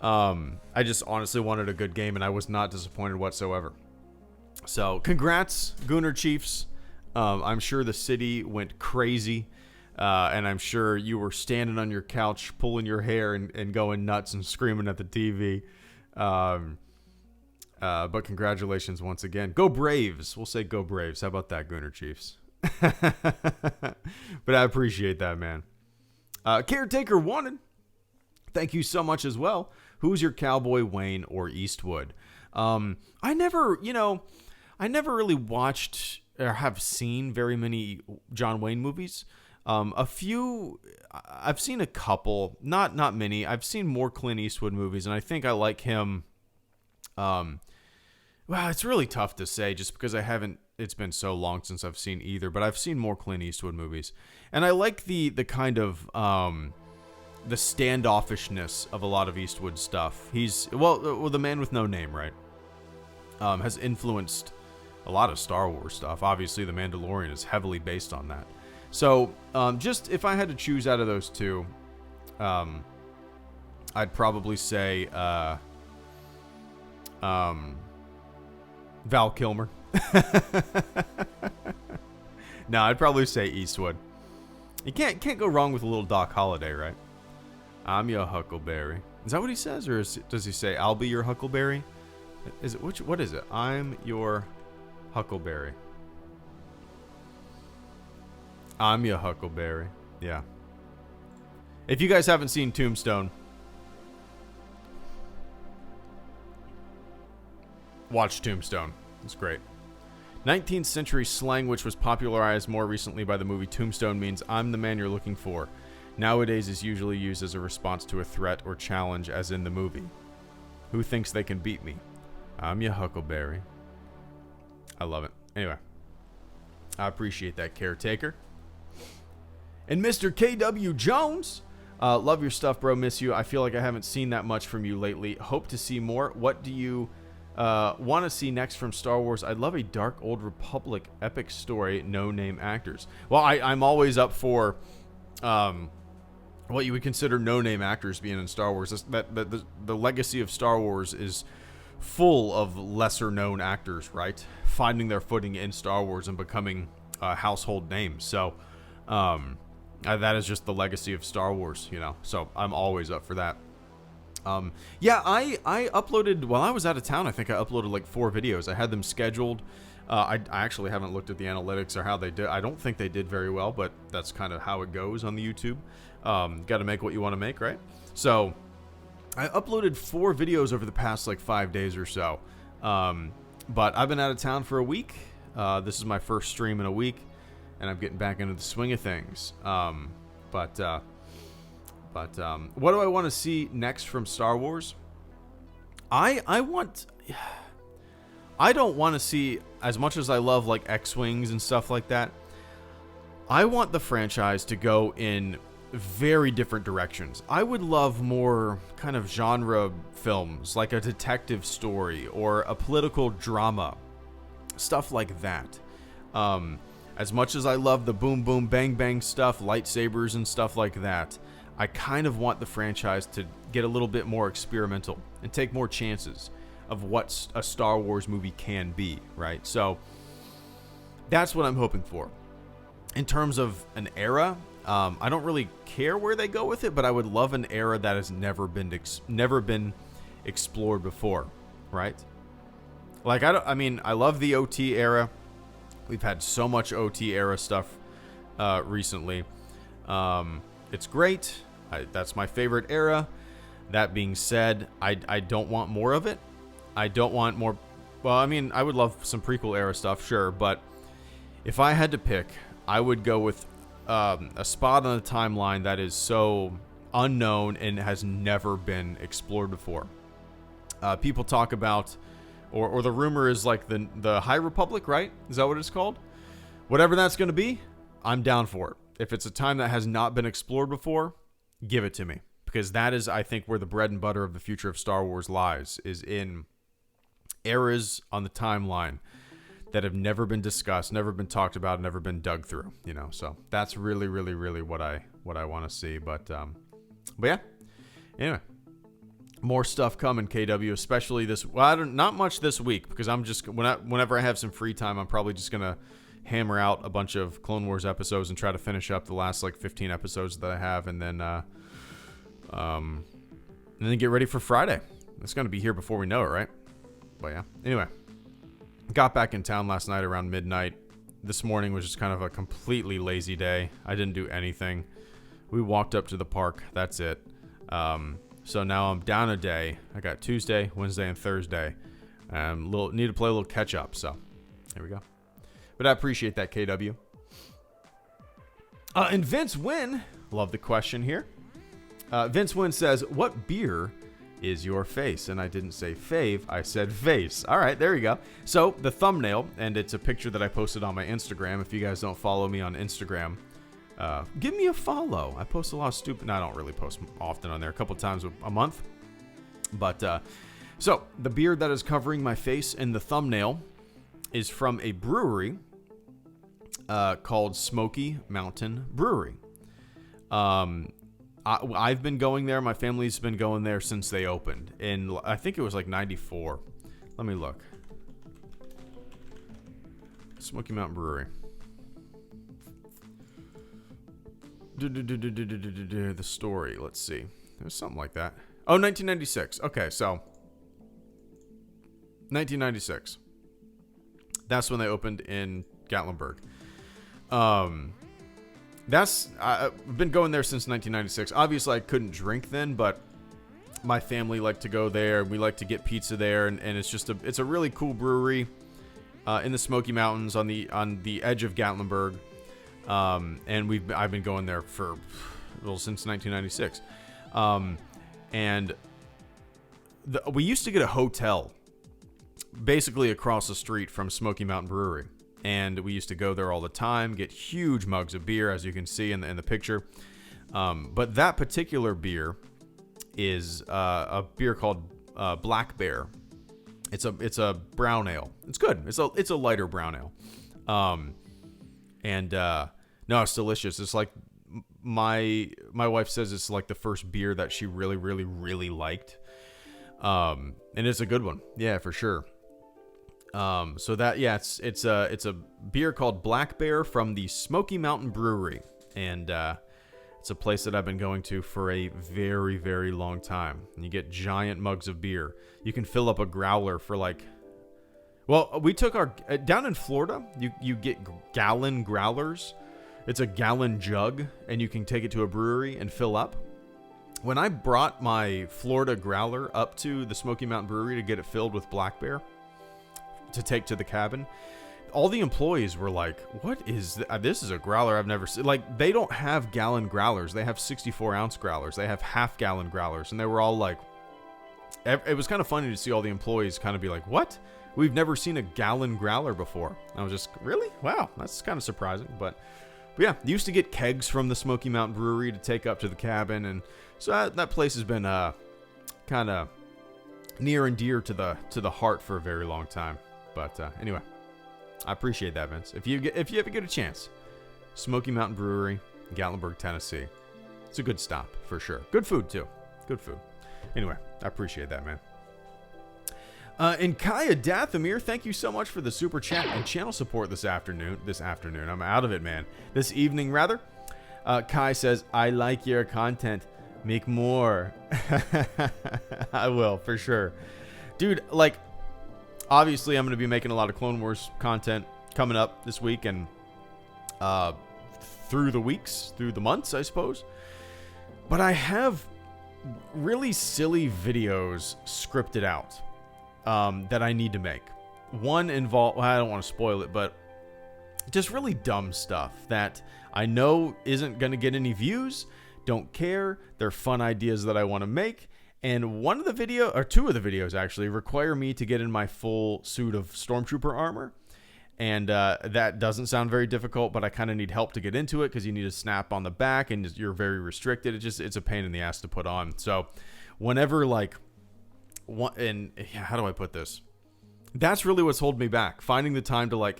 I just honestly wanted a good game, and I was not disappointed whatsoever. So, congrats, Gooner Chiefs. I'm sure the city went crazy, and I'm sure you were standing on your couch, pulling your hair and going nuts and screaming at the TV. But congratulations once again. Go Braves. We'll say go Braves. How about that, Gooner Chiefs? But I appreciate that, man. Caretaker wanted. Thank you so much as well. Who's your cowboy, Wayne or Eastwood? I never really watched or have seen very many John Wayne movies. A few, I've seen a couple, not many. I've seen more Clint Eastwood movies, and I think I like him. Well, it's really tough to say just because it's been so long since I've seen either, but I've seen more Clint Eastwood movies. And I like the kind of, the standoffishness of a lot of Eastwood stuff. He's, well, The Man with No Name, right? Has influenced a lot of Star Wars stuff. Obviously, The Mandalorian is heavily based on that. So, just if I had to choose out of those two, I'd probably say, Val Kilmer. No, I'd probably say Eastwood. You can't go wrong with a little Doc Holliday, right? I'm your Huckleberry. Is that what he says, or does he say I'll be your Huckleberry? Is it what is it? I'm your Huckleberry. I'm your Huckleberry. Yeah. If you guys haven't seen Tombstone, watch Tombstone. It's great. 19th century slang, which was popularized more recently by the movie Tombstone, means I'm the man you're looking for. Nowadays is usually used as a response to a threat or challenge, as in the movie. Who thinks they can beat me? I'm your Huckleberry. I love it. Anyway, I appreciate that, Caretaker. And Mr. KW Jones, love your stuff, bro. Miss you. I feel like I haven't seen that much from you lately. Hope to see more. What do you want to see next from Star Wars? I'd love a Dark Old Republic epic story, no name actors. Well, I'm always up for what you would consider no name actors being in Star Wars. The legacy of Star Wars is full of lesser known actors, right? Finding their footing in Star Wars and becoming household names. So that is just the legacy of Star Wars, you know. So I'm always up for that. Yeah, I uploaded, while I was out of town, I think I uploaded like 4 videos. I had them scheduled. I actually haven't looked at the analytics or how they did. I don't think they did very well, but that's kind of how it goes on the YouTube. Got to make what you want to make, right? So I uploaded 4 videos over the past like 5 days or so. But I've been out of town for a week. This is my first stream in a week, and I'm getting back into the swing of things. But what do I want to see next from Star Wars? I don't want to see, as much as I love like X-Wings and stuff like that, I want the franchise to go in very different directions. I would love more kind of genre films, like a detective story or a political drama, stuff like that. As much as I love the boom boom bang bang stuff, lightsabers and stuff like that, I kind of want the franchise to get a little bit more experimental and take more chances of what a Star Wars movie can be, right? So that's what I'm hoping for. In terms of an era, I don't really care where they go with it, but I would love an era that has never been explored before, right? Like I love the OT era. We've had so much OT era stuff recently. It's great. That's my favorite era. That being said, I don't want more of it. I don't want more. Well, I mean, I would love some prequel era stuff, sure, but if I had to pick, I would go with a spot on the timeline that is so unknown and has never been explored before. People talk about, or the rumor is like the High Republic, right? Is that what it's called? Whatever that's going to be, I'm down for it. If it's a time that has not been explored before, give it to me. Because that is, I think, where the bread and butter of the future of Star Wars lies, is in eras on the timeline that have never been discussed, never been talked about, never been dug through, you know. So that's really, really, really what I want to see. But yeah. Anyway, more stuff coming, KW, especially this. Well, not much this week, because I'm just whenever I have some free time, I'm probably just gonna hammer out a bunch of Clone Wars episodes and try to finish up the last like 15 episodes that I have, and then get ready for Friday. It's gonna be here before we know it, right? But yeah. Anyway, got back in town last night around midnight. This morning was just kind of a completely lazy day. I didn't do anything. We walked up to the park. That's it. So now I'm down a day. I got Tuesday, Wednesday, and Thursday. Need to play a little catch up. So there we go. But I appreciate that, KW. And Vince Wynn, love the question here. Vince Wynn says, "What beer is your face?" And I didn't say fave, I said face. All right, there you go. So the thumbnail, and it's a picture that I posted on my Instagram. If you guys don't follow me on Instagram, give me a follow. I post a lot of stupid. No, I don't really post often on there, a couple times a month. But so the beer that is covering my face in the thumbnail is from a brewery called Smoky Mountain Brewery. I've been going there. My family's been going there since they opened. And I think it was like 94. Let me look. Smoky Mountain Brewery. The story. Let's see. There's something like that. Oh, 1996. Okay, so 1996. That's when they opened in Gatlinburg. I've been going there since 1996. Obviously, I couldn't drink then, but my family liked to go there. We like to get pizza there, and it's a really cool brewery in the Smoky Mountains on the edge of Gatlinburg. And I've been going there since 1996. And we used to get a hotel basically across the street from Smoky Mountain Brewery. And we used to go there all the time, get huge mugs of beer, as you can see in the picture. But that particular beer is a beer called Black Bear. It's a brown ale. It's good. It's a lighter brown ale. No, it's delicious. It's like my wife says it's like the first beer that she really, really, really liked. And it's a good one. Yeah, for sure. So that, yeah, it's a beer called Black Bear from the Smoky Mountain Brewery, and It's a place that I've been going to for a very, very long time. And you get giant mugs of beer. You can fill up a growler for like... Well, we took our... down in Florida, you get gallon growlers. It's a gallon jug, and you can take it to a brewery and fill up. When I brought my Florida growler up to the Smoky Mountain Brewery to get it filled with Black Bear to take to the cabin, all the employees were like, what is this? This is a growler I've never seen. Like, they don't have gallon growlers. They have 64-ounce growlers. They have half-gallon growlers. And they were all like, it was kind of funny to see all the employees kind of be like, what? We've never seen a gallon growler before. And I was just, really? Wow, that's kind of surprising. But yeah, used to get kegs from the Smoky Mountain Brewery to take up to the cabin. And so that place has been kind of near and dear to the heart for a very long time. But anyway, I appreciate that, Vince. If you ever get a chance, Smoky Mountain Brewery, Gatlinburg, Tennessee. It's a good stop for sure. Good food too. Good food. Anyway, I appreciate that, man. And Kaya Dathomir, thank you so much for the super chat and channel support this afternoon. I'm out of it, man. This evening, rather. Kai says, I like your content. Make more. I will, for sure. Dude, like, obviously I'm going to be making a lot of Clone Wars content coming up this week and through the months, I suppose. But I have really silly videos scripted out that I need to make. One involved, well, I don't want to spoil it, but just really dumb stuff that I know isn't going to get any views. Don't care. They're fun ideas that I want to make. And one of the video, or two of the videos actually, require me to get in my full suit of Stormtrooper armor. And that doesn't sound very difficult, but I kind of need help to get into it because you need to snap on the back and you're very restricted. It's a pain in the ass to put on. So whenever how do I put this? That's really what's holding me back. Finding the time to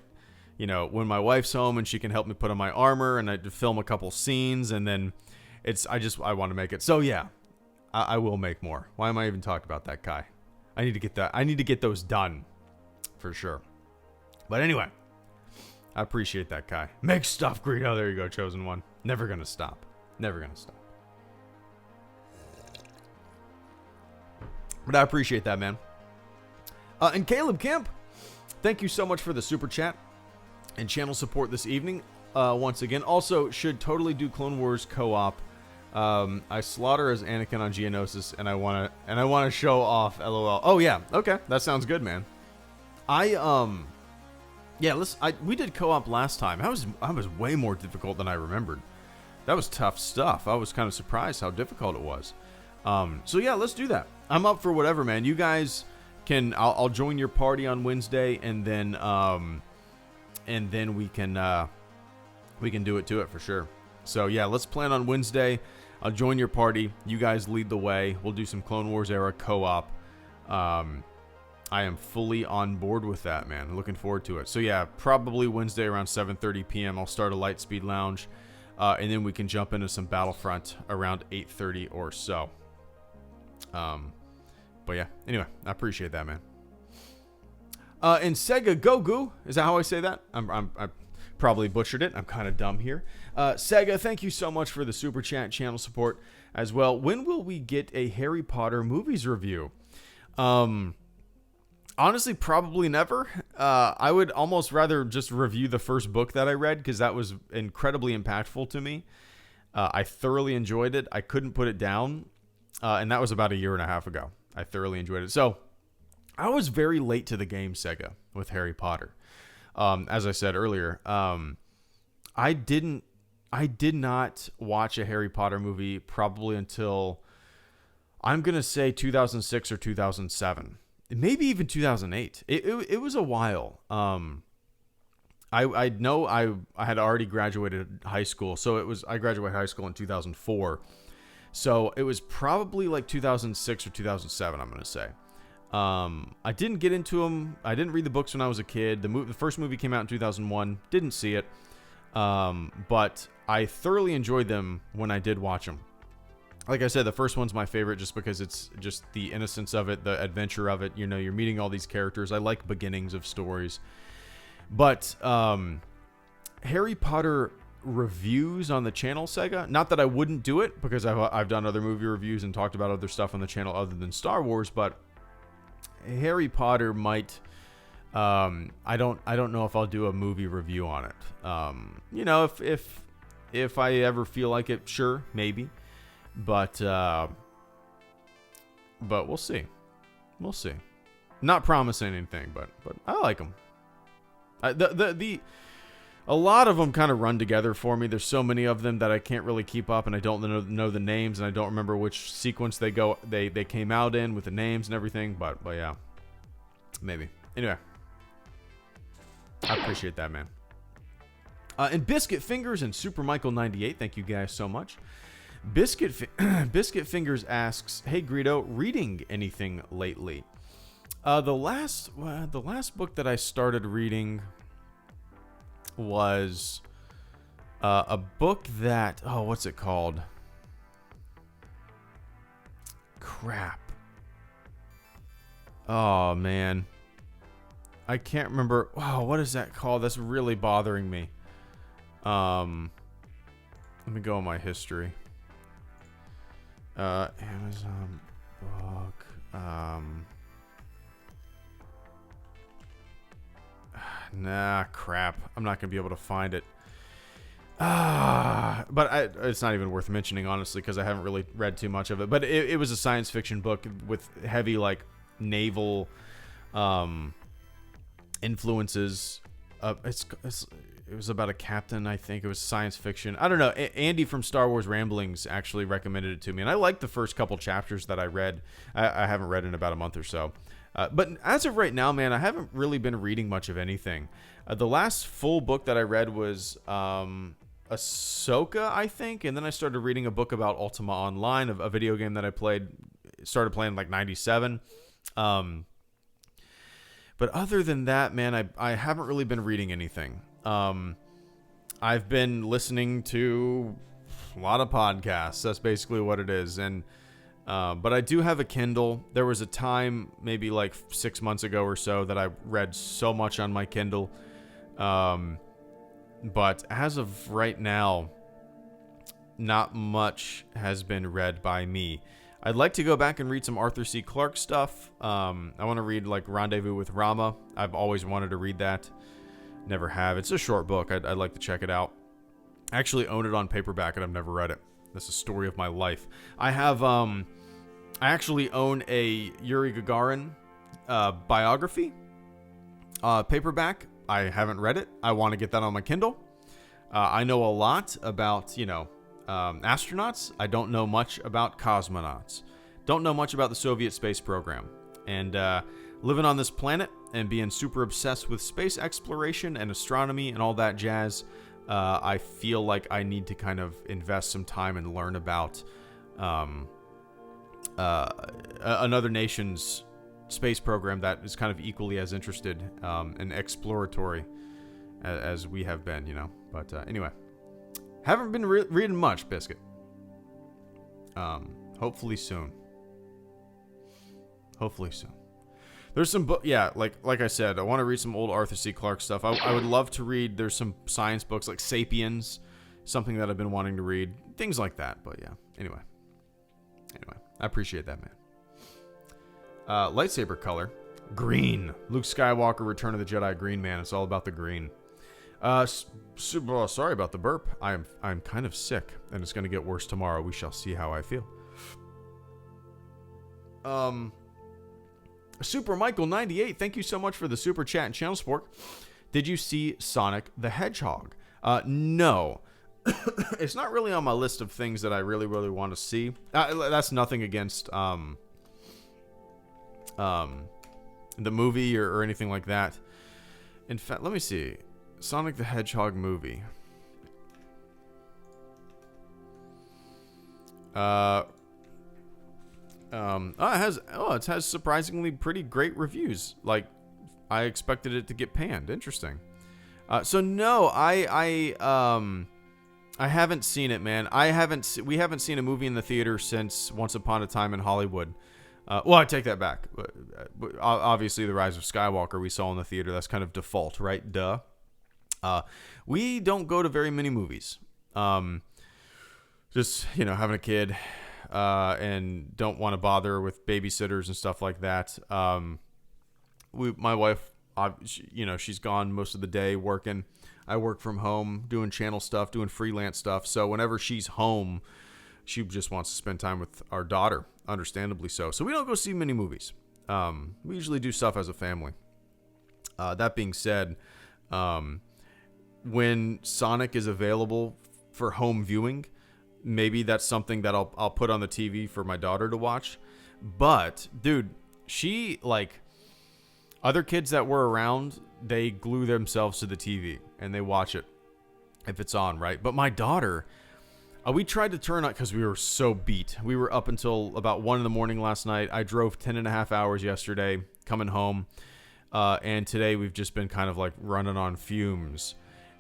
when my wife's home and she can help me put on my armor and I film a couple scenes and then I want to make it. So yeah, I will make more. Why am I even talking about that, Kai? I need to get that. I need to get those done for sure. But anyway, I appreciate that, Kai. Make stuff, Greedo. There you go, chosen one. Never gonna stop. Never gonna stop. But I appreciate that, man. And Caleb Kemp, thank you so much for the super chat and channel support this evening. Once again, also should totally do Clone Wars co-op. I slaughter as Anakin on Geonosis, and I wanna show off. LOL. Oh yeah, okay, that sounds good, man. We did co-op last time. I was way more difficult than I remembered. That was tough stuff. I was kind of surprised how difficult it was. So yeah, let's do that. I'm up for whatever, man. You guys can. I'll join your party on Wednesday, and then we can do it to it for sure. So yeah, let's plan on Wednesday. I'll join your party. You guys lead the way. We'll do some Clone Wars era co-op. I am fully on board with that, man. Looking forward to it. So yeah, probably Wednesday around 7:30 p.m. I'll start a Lightspeed Lounge, and then we can jump into some Battlefront around 8:30 or so. But yeah, anyway, I appreciate that, man. And Sega Gogu, is that how I say that? I probably butchered it. I'm kind of dumb here. Sega, thank you so much for the super chat channel support as well. When will we get a Harry Potter movies review? Honestly, probably never. I would almost rather just review the first book that I read because that was incredibly impactful to me. I thoroughly enjoyed it. I couldn't put it down. And that was about a year and a half ago. I thoroughly enjoyed it. So I was very late to the game, Sega, with Harry Potter. As I said earlier, I did not watch a Harry Potter movie probably until, I'm going to say 2006 or 2007. Maybe even 2008. It was a while. I know I had already graduated high school. So I graduated high school in 2004. So it was probably like 2006 or 2007, I'm going to say. I didn't get into them. I didn't read the books when I was a kid. The first movie came out in 2001. Didn't see it. But I thoroughly enjoyed them when I did watch them. Like I said, the first one's my favorite just because it's just the innocence of it, the adventure of it. You know, you're meeting all these characters. I like beginnings of stories. But Harry Potter reviews on the channel, Sega. Not that I wouldn't do it, because I've done other movie reviews and talked about other stuff on the channel other than Star Wars, but Harry Potter might. I don't know if I'll do a movie review on it. You know, if I ever feel like it, sure, maybe, but we'll see. We'll see. Not promising anything, but I like them. A lot of them kind of run together for me. There's so many of them that I can't really keep up, and I don't know the names, and I don't remember which sequence they came out in with the names and everything. But yeah, maybe. Anyway, I appreciate that, man. And Biscuit Fingers and Super Michael 98, thank you guys so much. Biscuit Fingers asks, "Hey Greedo, reading anything lately?" The last book that I started reading was a book that, what's it called? Crap. Oh man, I can't remember. Wow, what is that called? That's really bothering me. Let me go on my history. Amazon book. Nah, crap. I'm not gonna be able to find it. But it's not even worth mentioning, honestly, because I haven't really read too much of it. But it was a science fiction book with heavy, like, naval influences. It was about a captain, I think. It was science fiction. I don't know. Andy from Star Wars Ramblings actually recommended it to me, and I liked the first couple chapters that I read. I haven't read in about a month or so. But as of right now, man, I haven't really been reading much of anything. The last full book that I read was Ahsoka, I think, and then I started reading a book about Ultima Online, a video game that I started playing like 97. But other than that, man, I haven't really been reading anything. I've been listening to a lot of podcasts. That's basically what it is. And but I do have a Kindle. There was a time, maybe like 6 months ago or so, that I read so much on my Kindle. But as of right now, not much has been read by me. I'd like to go back and read some Arthur C. Clarke stuff. I want to read like Rendezvous with Rama. I've always wanted to read that. Never have. It's a short book. I'd like to check it out. I actually own it on paperback and I've never read it. That's the story of my life. I actually own a Yuri Gagarin biography paperback. I haven't read it. I want to get that on my Kindle. I know a lot about, astronauts. I don't know much about cosmonauts. Don't know much about the Soviet space program. And living on this planet and being super obsessed with space exploration and astronomy and all that jazz, I feel like I need to kind of invest some time and learn about another nation's space program that is kind of equally as interested and exploratory as we have been, But anyway, haven't been reading much, Biscuit. Hopefully soon. There's some like I said, I want to read some old Arthur C. Clarke stuff. I would love to read. There's some science books like Sapiens, something that I've been wanting to read, things like that. But yeah, anyway, I appreciate that, man. Lightsaber color, green. Luke Skywalker, Return of the Jedi, green, man. It's all about the green. Sorry about the burp. I'm kind of sick, and it's going to get worse tomorrow. We shall see how I feel. Super Michael 98, thank you so much for the super chat and channel support. Did you see Sonic the Hedgehog? No. It's not really on my list of things that I really, really want to see. That's nothing against the movie or anything like that. In fact, let me see. Sonic the Hedgehog movie. It has surprisingly pretty great reviews. Like, I expected it to get panned. Interesting. So no, I haven't seen it, man. We haven't seen a movie in the theater since Once Upon a Time in Hollywood. Well, I take that back. Obviously, The Rise of Skywalker we saw in the theater. That's kind of default, right? Duh. We don't go to very many movies. Just, having a kid, and don't want to bother with babysitters and stuff like that. My wife, she's gone most of the day working. I work from home, doing channel stuff, doing freelance stuff. So whenever she's home, she just wants to spend time with our daughter, understandably so. So we don't go see many movies. We usually do stuff as a family. That being said, when Sonic is available for home viewing, maybe that's something that I'll put on the TV for my daughter to watch. But, dude, she, other kids that were around, they glue themselves to the TV and they watch it if it's on, right? But my daughter, we tried to turn on because we were so beat. We were up until about 1 a.m. last night. I drove 10.5 hours yesterday coming home. And today we've just been kind of running on fumes.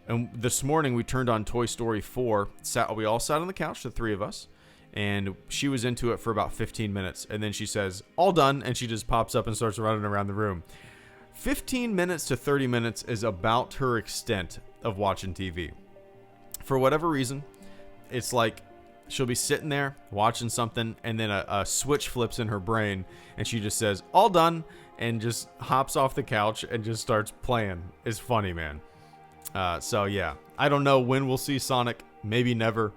And this morning we turned on Toy Story 4. We all sat on the couch, the three of us. And she was into it for about 15 minutes. And then she says, all done. And she just pops up and starts running around the room. 15 minutes to 30 minutes is about her extent of watching TV. For whatever reason, it's she'll be sitting there watching something, and then a switch flips in her brain, and she just says, all done, and just hops off the couch and just starts playing. It's funny, man. So, yeah. I don't know when we'll see Sonic. Maybe never.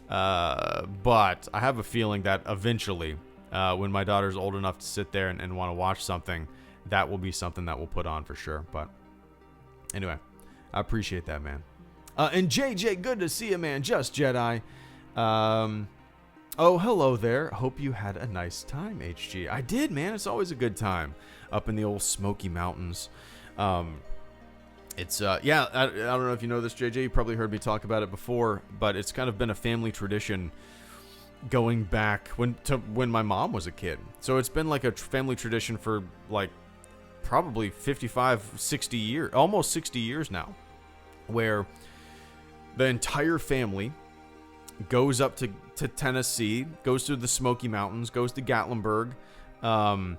But I have a feeling that eventually, when my daughter's old enough to sit there and want to watch something, that will be something that we'll put on for sure. But anyway, I appreciate that, man. And JJ, good to see you, man. Just Jedi. Oh, hello there. Hope you had a nice time, HG. I did, man. It's always a good time up in the old Smoky Mountains. It's, I don't know if you know this, JJ. You probably heard me talk about it before, but it's kind of been a family tradition going back when my mom was a kid. So it's been a family tradition for probably 55, 60 years, almost 60 years now, where the entire family goes up to Tennessee, goes to the Smoky Mountains, goes to Gatlinburg, and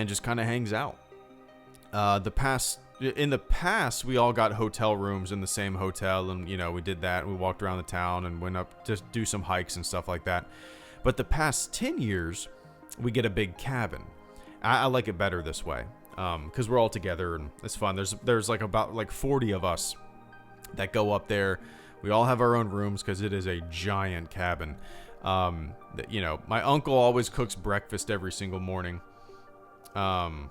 just kind of hangs out. In the past, we all got hotel rooms in the same hotel, and we did that. We walked around the town and went up to do some hikes and stuff like that. But the past 10 years, we get a big cabin. I like it better this way, because we're all together and it's fun. There's about 40 of us that go up there. We all have our own rooms because it is a giant cabin. My uncle always cooks breakfast every single morning. My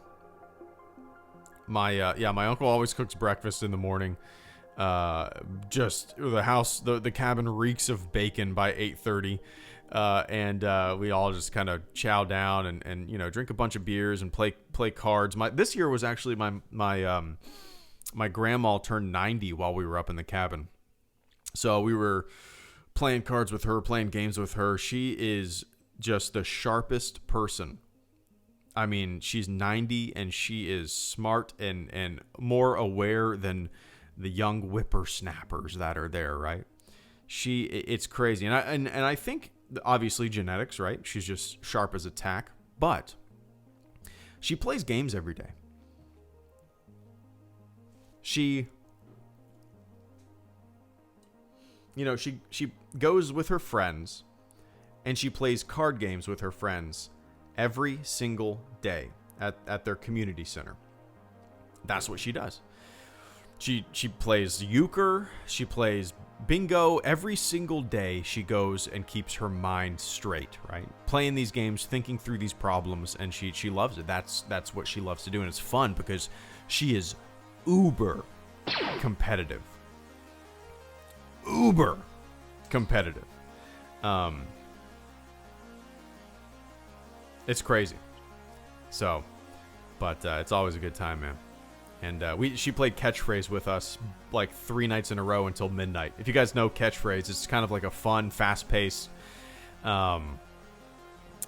uncle always cooks breakfast in the morning. Just the cabin reeks of bacon by 8:30. And we all just kind of chow down and drink a bunch of beers and play cards. This year was actually my grandma turned 90 while we were up in the cabin. So we were playing cards with her, playing games with her. She is just the sharpest person. I mean, she's 90 and she is smart and more aware than the young whippersnappers that are there, right? It's crazy. And I think obviously genetics, right? She's just sharp as a tack, but she plays games every day. She goes with her friends and she plays card games with her friends every single day at their community center. That's what she does. She plays euchre, she plays bingo every single day. She goes and keeps her mind straight, right? Playing these games, thinking through these problems, and she loves it. That's what she loves to do, and it's fun because she is uber competitive. Uber competitive. It's crazy. So, but it's always a good time, man. And she played Catchphrase with us 3 nights in a row until midnight. If you guys know Catchphrase, it's kind of like a fun, fast-paced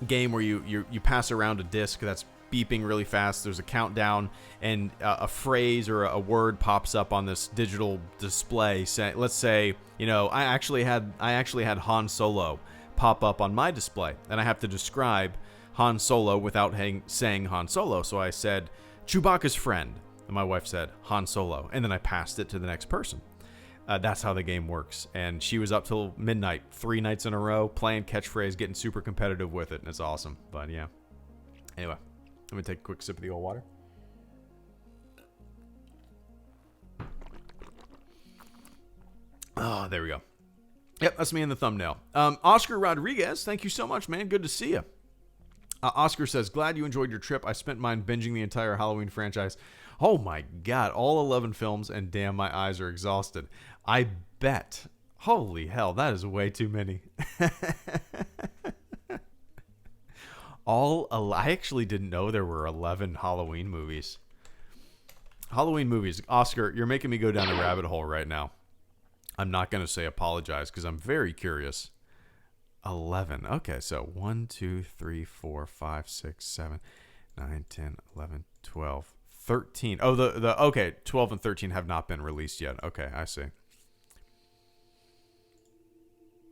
game where you pass around a disc that's beeping really fast. There's a countdown, and a phrase or a word pops up on this digital display. Let's say, I actually had Han Solo pop up on my display, and I have to describe Han Solo without saying Han Solo. So I said, Chewbacca's friend. And my wife said, Han Solo. And then I passed it to the next person. That's how the game works. And she was up till midnight, 3 nights in a row, playing catchphrase, getting super competitive with it. And it's awesome. But yeah. Anyway, let me take a quick sip of the old water. Oh, there we go. Yep, that's me in the thumbnail. Oscar Rodriguez, thank you so much, man. Good to see you. Oscar says, glad you enjoyed your trip. I spent mine binging the entire Halloween franchise. Oh my God, all 11 films, and damn, my eyes are exhausted. I bet. Holy hell, that is way too many. I actually didn't know there were 11 Halloween movies. Halloween movies. Oscar, you're making me go down a rabbit hole right now. I'm not going to say apologize because I'm very curious. 11. Okay, so 1, 2, 3, 4, 5, 6, 7, 9, 10, 11, 12, 13. Oh, okay, 12 and 13 have not been released yet. Okay, I see.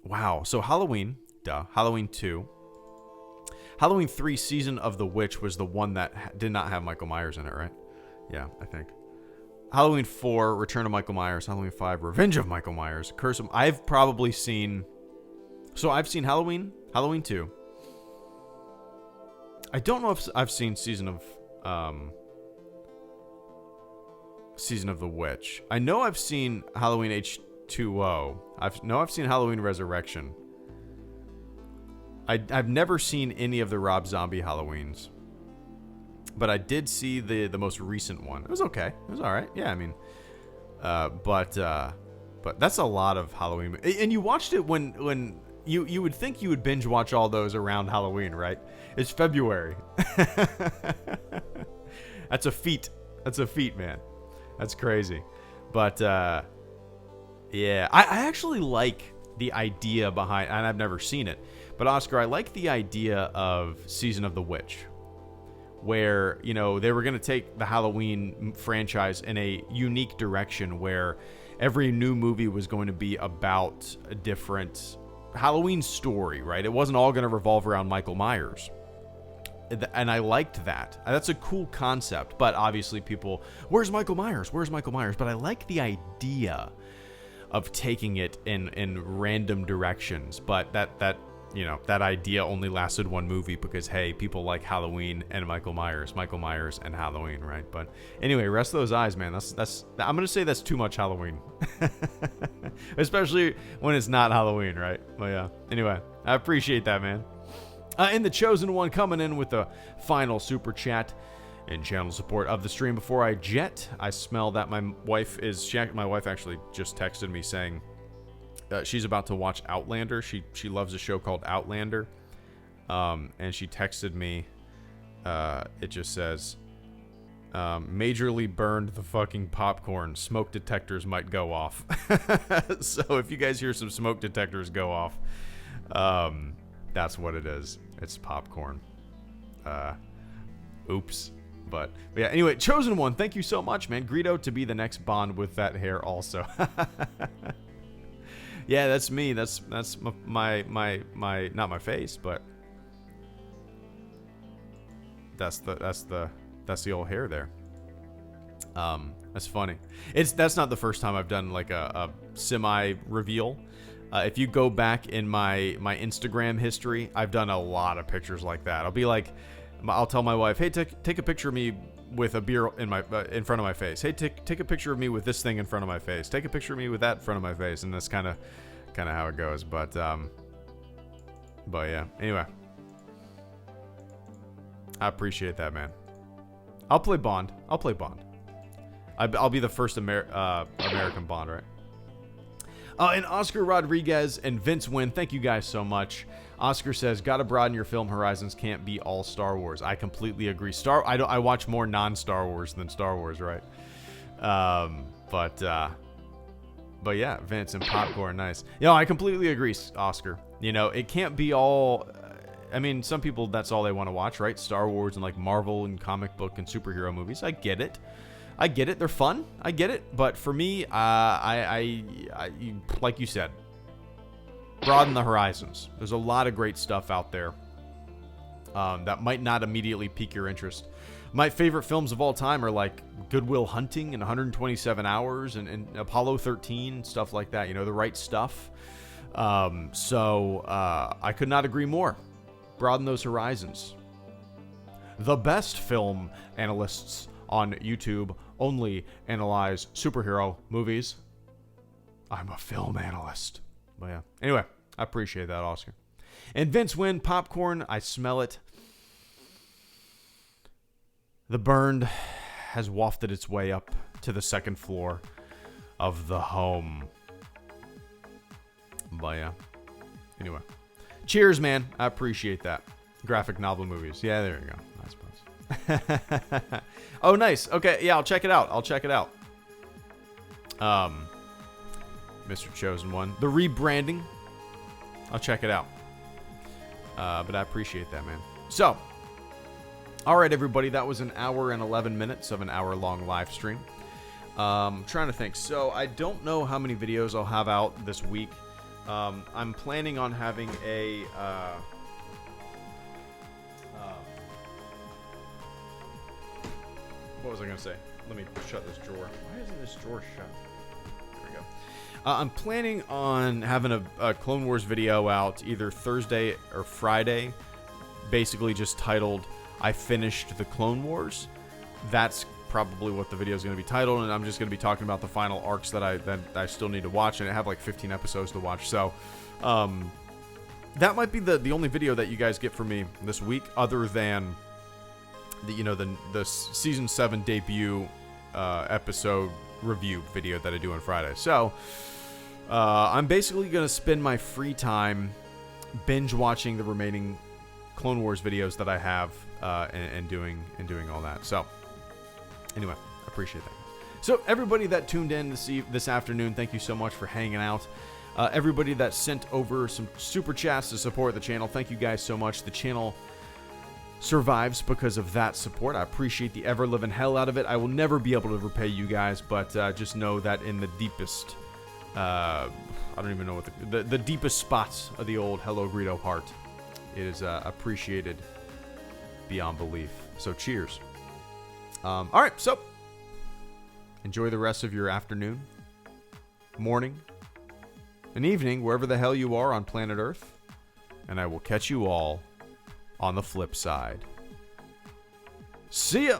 Wow. So Halloween, Halloween 2. Halloween 3, Season of the Witch was the one that did not have Michael Myers in it, right? Yeah, I think. Halloween 4, Return of Michael Myers. Halloween 5, Revenge of Michael Myers. Curse of... I've probably seen... So I've seen Halloween 2. I don't know if I've seen Season of the Witch. I know I've seen Halloween H2O. I've seen Halloween Resurrection. I've never seen any of the Rob Zombie Halloweens. But I did see the most recent one. It was okay. It was all right. Yeah, I mean, but that's a lot of Halloween. And you watched it when you would think you would binge watch all those around Halloween, right? It's February. That's a feat. That's a feat, man. That's crazy. But yeah, I actually like the idea behind, and I've never seen it, but Oscar, I like the idea of Season of the Witch, where, you know, they were going to take the Halloween franchise in a unique direction where every new movie was going to be about a different Halloween story, right? It wasn't all going to revolve around Michael Myers. And I liked that. That's a cool concept, but obviously people, where's Michael Myers? Where's Michael Myers? But I like the idea of taking it in random directions, but that you know, that idea only lasted one movie because, hey, people like Halloween and Michael Myers and Halloween, right? But anyway, rest those eyes, man. That's I'm going to say that's too much Halloween. Especially when it's not Halloween, right? But yeah, anyway, I appreciate that, man. And the Chosen One coming in with the final super chat and channel support of the stream. Before I jet, I smell that my wife actually just texted me saying, she's about to watch Outlander. She loves a show called Outlander. And she texted me. It just says, majorly burned the fucking popcorn. Smoke detectors might go off. So if you guys hear some smoke detectors go off, that's what it is. It's popcorn. Oops. But yeah, anyway, Chosen One, thank you so much, man. Greedo to be the next Bond with that hair also. Yeah, that's me. That's my not my face, but that's the old hair there. That's funny. That's not the first time I've done like a semi reveal. If you go back in my Instagram history, I've done a lot of pictures like that. I'll tell my wife, hey, take a picture of me with a beer in front of my face. Hey, take a picture of me with this thing in front of my face. Take a picture of me with that in front of my face, and that's kind of how it goes. But yeah. Anyway, I appreciate that, man. I'll play Bond. I'll be the first American Bond, right? And Oscar Rodriguez and Vince Wynn, thank you guys so much. Oscar says, gotta broaden your film horizons, can't be all Star Wars. I completely agree. I watch more non-Star Wars than Star Wars, right? But yeah, Vince and popcorn, nice. I completely agree, Oscar. It can't be all... I mean, some people, that's all they want to watch, right? Star Wars and like Marvel and comic book and superhero movies. I get it. They're fun. I get it. But for me, I like you said, broaden the horizons. There's a lot of great stuff out there that might not immediately pique your interest My favorite films of all time are like Good Will Hunting and 127 Hours and Apollo 13, stuff like that. You know, The Right Stuff. So I could not agree more. Broaden those horizons. The best film analysts on YouTube only analyze superhero movies. I'm a film analyst. But yeah. Anyway, I appreciate that, Oscar. And Vince Wynn, popcorn, I smell it. The burned has wafted its way up to the second floor of the home. But yeah. Anyway. Cheers, man. I appreciate that. Graphic novel movies. Yeah, there you go. I suppose. Oh, nice. Okay, yeah, I'll check it out. Mr. Chosen One. The rebranding. I'll check it out. But I appreciate that, man. So, all right, everybody. That was an hour and 11 minutes of an hour-long live stream. Trying to think. So, I don't know how many videos I'll have out this week. I'm planning on having a... what was I going to say? Let me shut this drawer. Why isn't this drawer shut? There we go. I'm planning on having a Clone Wars video out either Thursday or Friday, basically just titled, I finished the Clone Wars. That's probably what the video is going to be titled, and I'm just going to be talking about the final arcs that I still need to watch, and I have like 15 episodes to watch. So that might be the only video that you guys get from me this week, other than the season 7 debut episode review video that I do on Friday. So I'm basically going to spend my free time binge watching the remaining Clone Wars videos that I have and doing all that. So anyway, I appreciate that. So everybody that tuned in this afternoon, thank you so much for hanging out. Everybody that sent over some super chats to support the channel, thank you guys so much. The channel survives because of that support. I appreciate the ever-living hell out of it. I will never be able to repay you guys, but just know that in the deepest, I don't even know what the deepest spots of the old HelloGreedo heart, it is appreciated beyond belief. So cheers. All right, so enjoy the rest of your afternoon, morning, and evening, wherever the hell you are on planet Earth, and I will catch you all on the flip side. See ya!